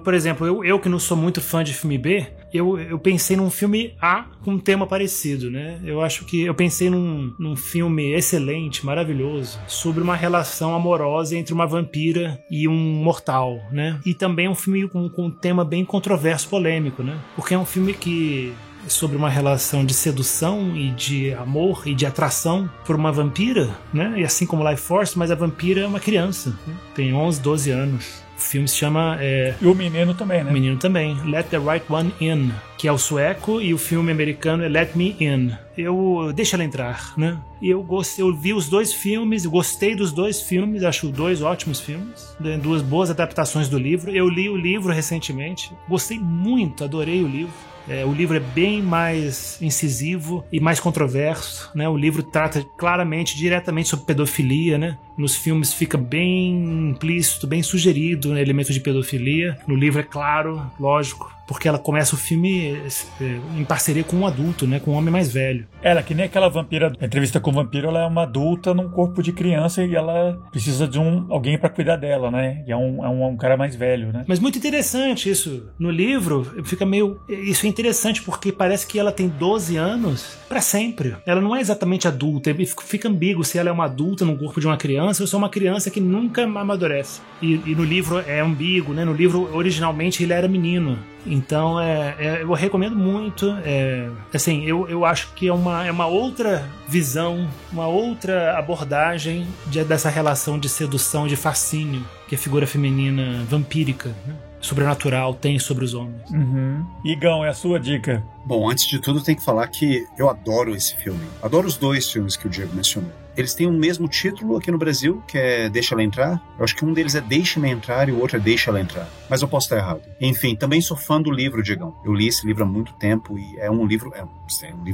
Por exemplo, eu que não sou muito fã de filme B, eu pensei num filme A com um tema parecido, né? Eu acho que eu pensei num filme excelente, maravilhoso, sobre uma relação amorosa entre uma vampira e um mortal, né? E também um filme com um tema bem controverso, polêmico, né? Porque é um filme que... sobre uma relação de sedução e de amor e de atração por uma vampira, né? E assim como Life Force, mas a vampira é uma criança, né? Tem 11, 12 anos. O filme se chama... E o menino também, né? O menino também. Let the Right One In, que é o sueco, e o filme americano é Let Me In. Deixa ela entrar, né? E eu vi os dois filmes, eu gostei dos dois filmes, acho dois ótimos filmes, duas boas adaptações do livro. Eu li o livro recentemente, gostei muito, adorei o livro. O livro é bem mais incisivo e mais controverso, né? O livro trata claramente, diretamente sobre pedofilia, né? Nos filmes fica bem implícito, bem sugerido, né, elementos de pedofilia. No livro é claro, lógico, porque ela começa o filme em parceria com um adulto, né? Com um homem mais velho. Ela, que nem aquela vampira, a entrevista com o vampiro, ela é uma adulta num corpo de criança e ela precisa de alguém pra cuidar dela, né? E é um cara mais velho, né? Mas muito interessante isso. No livro, fica meio... Isso é interessante porque parece que ela tem 12 anos pra sempre. Ela não é exatamente adulta. Fica ambíguo se ela é uma adulta num corpo de uma criança ou se é uma criança que nunca amadurece. E no livro é ambíguo, né? No livro, originalmente, ele era menino. Então, eu recomendo muito. Assim, eu acho que é uma outra visão, uma outra abordagem dessa relação de sedução, de fascínio que a figura feminina vampírica, né, sobrenatural tem sobre os homens. Uhum. Igão, é a sua dica? Bom, antes de tudo, tem que falar que eu adoro esse filme. Adoro os dois filmes que o Diego mencionou. Eles têm o mesmo título aqui no Brasil, que é Deixa Ela Entrar. Eu acho que um deles é Deixa-me Entrar e o outro é Deixa Ela Entrar. Mas eu posso estar errado. Enfim, também sou fã do livro, Diegão. Eu li esse livro há muito tempo e é um livro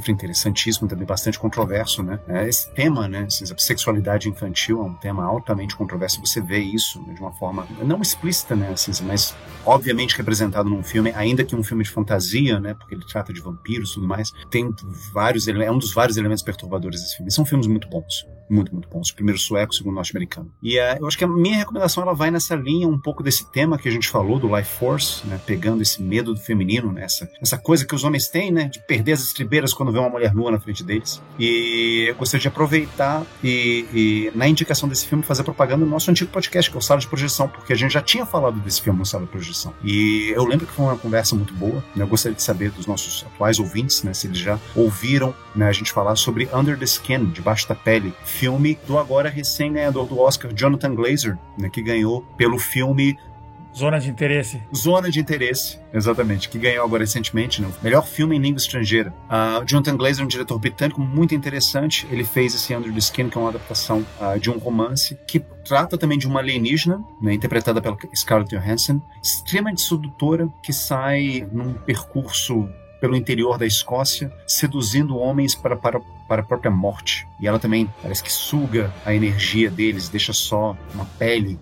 interessantíssimo, também bastante controverso, né? Esse tema, né? A sexualidade infantil é um tema altamente controverso. Você vê isso, né, de uma forma não explícita, né? Assim, mas obviamente representado num filme, ainda que um filme de fantasia, né? Porque ele trata de vampiros e tudo mais. Tem vários elementos, é um dos vários elementos perturbadores desse filme. São filmes muito bons. Muito, muito bons. O primeiro sueco, o segundo norte-americano. E eu acho que a minha recomendação ela vai nessa linha um pouco desse tema que a gente falou, do Life Force, né? Pegando esse medo do feminino, né? Essa coisa que os homens têm, né? De perder as estribeiras quando vê uma mulher nua na frente deles. E eu gostaria de aproveitar e na indicação desse filme, fazer propaganda no nosso antigo podcast, que é o Sala de Projeção, porque a gente já tinha falado desse filme no Sala de Projeção. E eu lembro que foi uma conversa muito boa, né? Eu gostaria de saber dos nossos atuais ouvintes, né? Se eles já ouviram, né, a gente falar sobre Under the Skin, Debaixo da Pele, filme do agora recém-ganhador do Oscar, Jonathan Glazer, né, que ganhou pelo filme Zona de Interesse. Zona de Interesse, exatamente, que ganhou agora recentemente, né? Melhor filme em língua estrangeira. Jonathan Glazer é um diretor britânico muito interessante. Ele fez esse Under the Skin, que é uma adaptação de um romance que trata também de uma alienígena, né, interpretada pela Scarlett Johansson, extremamente sedutora, que sai num percurso pelo interior da Escócia, seduzindo homens para a própria morte. E ela também parece que suga a energia deles, deixa só uma pele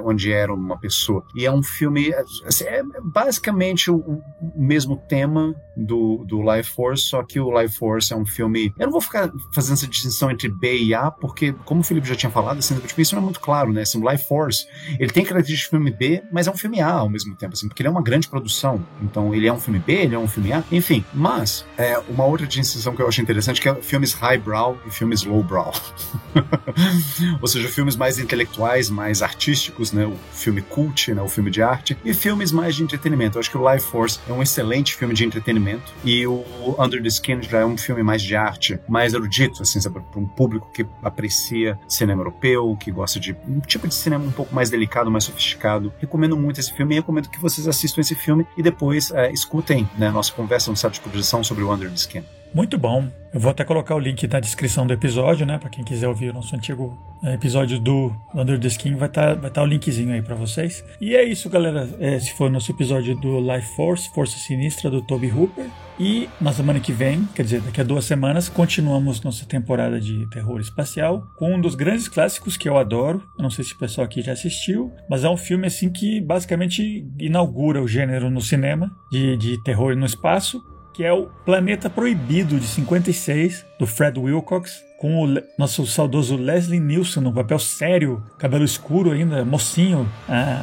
onde era uma pessoa. E é um filme, assim, é basicamente o mesmo tema do Life Force, só que o Life Force é um filme... Eu não vou ficar fazendo essa distinção entre B e A, porque, como o Felipe já tinha falado, assim, isso não é muito claro, né? Assim, o Life Force, ele tem características de filme B, mas é um filme A ao mesmo tempo, assim, porque ele é uma grande produção. Então, ele é um filme B, ele é um filme A, enfim. Mas, uma outra distinção que eu acho interessante, que é filmes highbrow e filmes lowbrow. Ou seja, filmes mais intelectuais, mais artísticos, né? O filme cult, né? O filme de arte, e filmes mais de entretenimento. Eu acho que o Life Force é um excelente filme de entretenimento, e o Under the Skin já é um filme mais de arte, mais erudito, assim, sabe? Para um público que aprecia cinema europeu, que gosta de um tipo de cinema um pouco mais delicado, mais sofisticado. Recomendo muito esse filme e recomendo que vocês assistam esse filme e depois escutem, né, nossa conversa no site de projeção sobre o Under the Skin. Muito bom. Eu vou até colocar o link na descrição do episódio, né? Pra quem quiser ouvir o nosso antigo episódio do Under the Skin, vai tá o linkzinho aí pra vocês. E é isso, galera. Esse foi o nosso episódio do Life Force, Força Sinistra, do Tobe Hooper. E na semana que vem, quer dizer, daqui a 2 semanas, continuamos nossa temporada de terror espacial com um dos grandes clássicos que eu adoro. Eu não sei se o pessoal aqui já assistiu, mas é um filme assim que basicamente inaugura o gênero no cinema de terror no espaço, que é o Planeta Proibido, de 56, do Fred Wilcox, com o nosso saudoso Leslie Nielsen no papel sério, cabelo escuro ainda, mocinho,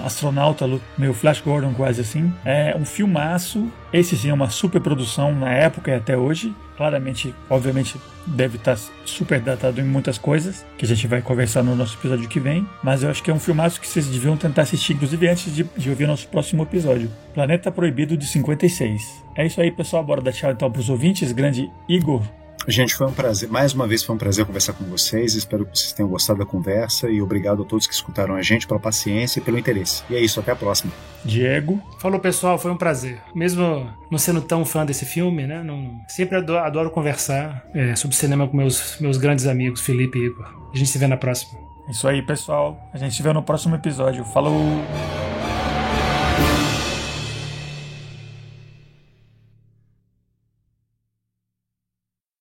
astronauta, meio Flash Gordon quase assim. É um filmaço. Esse sim é uma super produção na época e até hoje. Claramente, obviamente, deve estar super datado em muitas coisas, que a gente vai conversar no nosso episódio que vem. Mas eu acho que é um filmaço que vocês deviam tentar assistir, inclusive antes de ouvir o nosso próximo episódio. Planeta Proibido, de 56. É isso aí, pessoal. Bora dar tchau então para os ouvintes. Grande Igor. Gente, foi um prazer, mais uma vez foi um prazer conversar com vocês, espero que vocês tenham gostado da conversa e obrigado a todos que escutaram a gente pela paciência e pelo interesse. E é isso, até a próxima. Diego. Falou, pessoal, foi um prazer. Mesmo não sendo tão fã desse filme, né, sempre adoro conversar sobre cinema com meus grandes amigos, Felipe e Igor. A gente se vê na próxima. É isso aí, pessoal. A gente se vê no próximo episódio. Falou!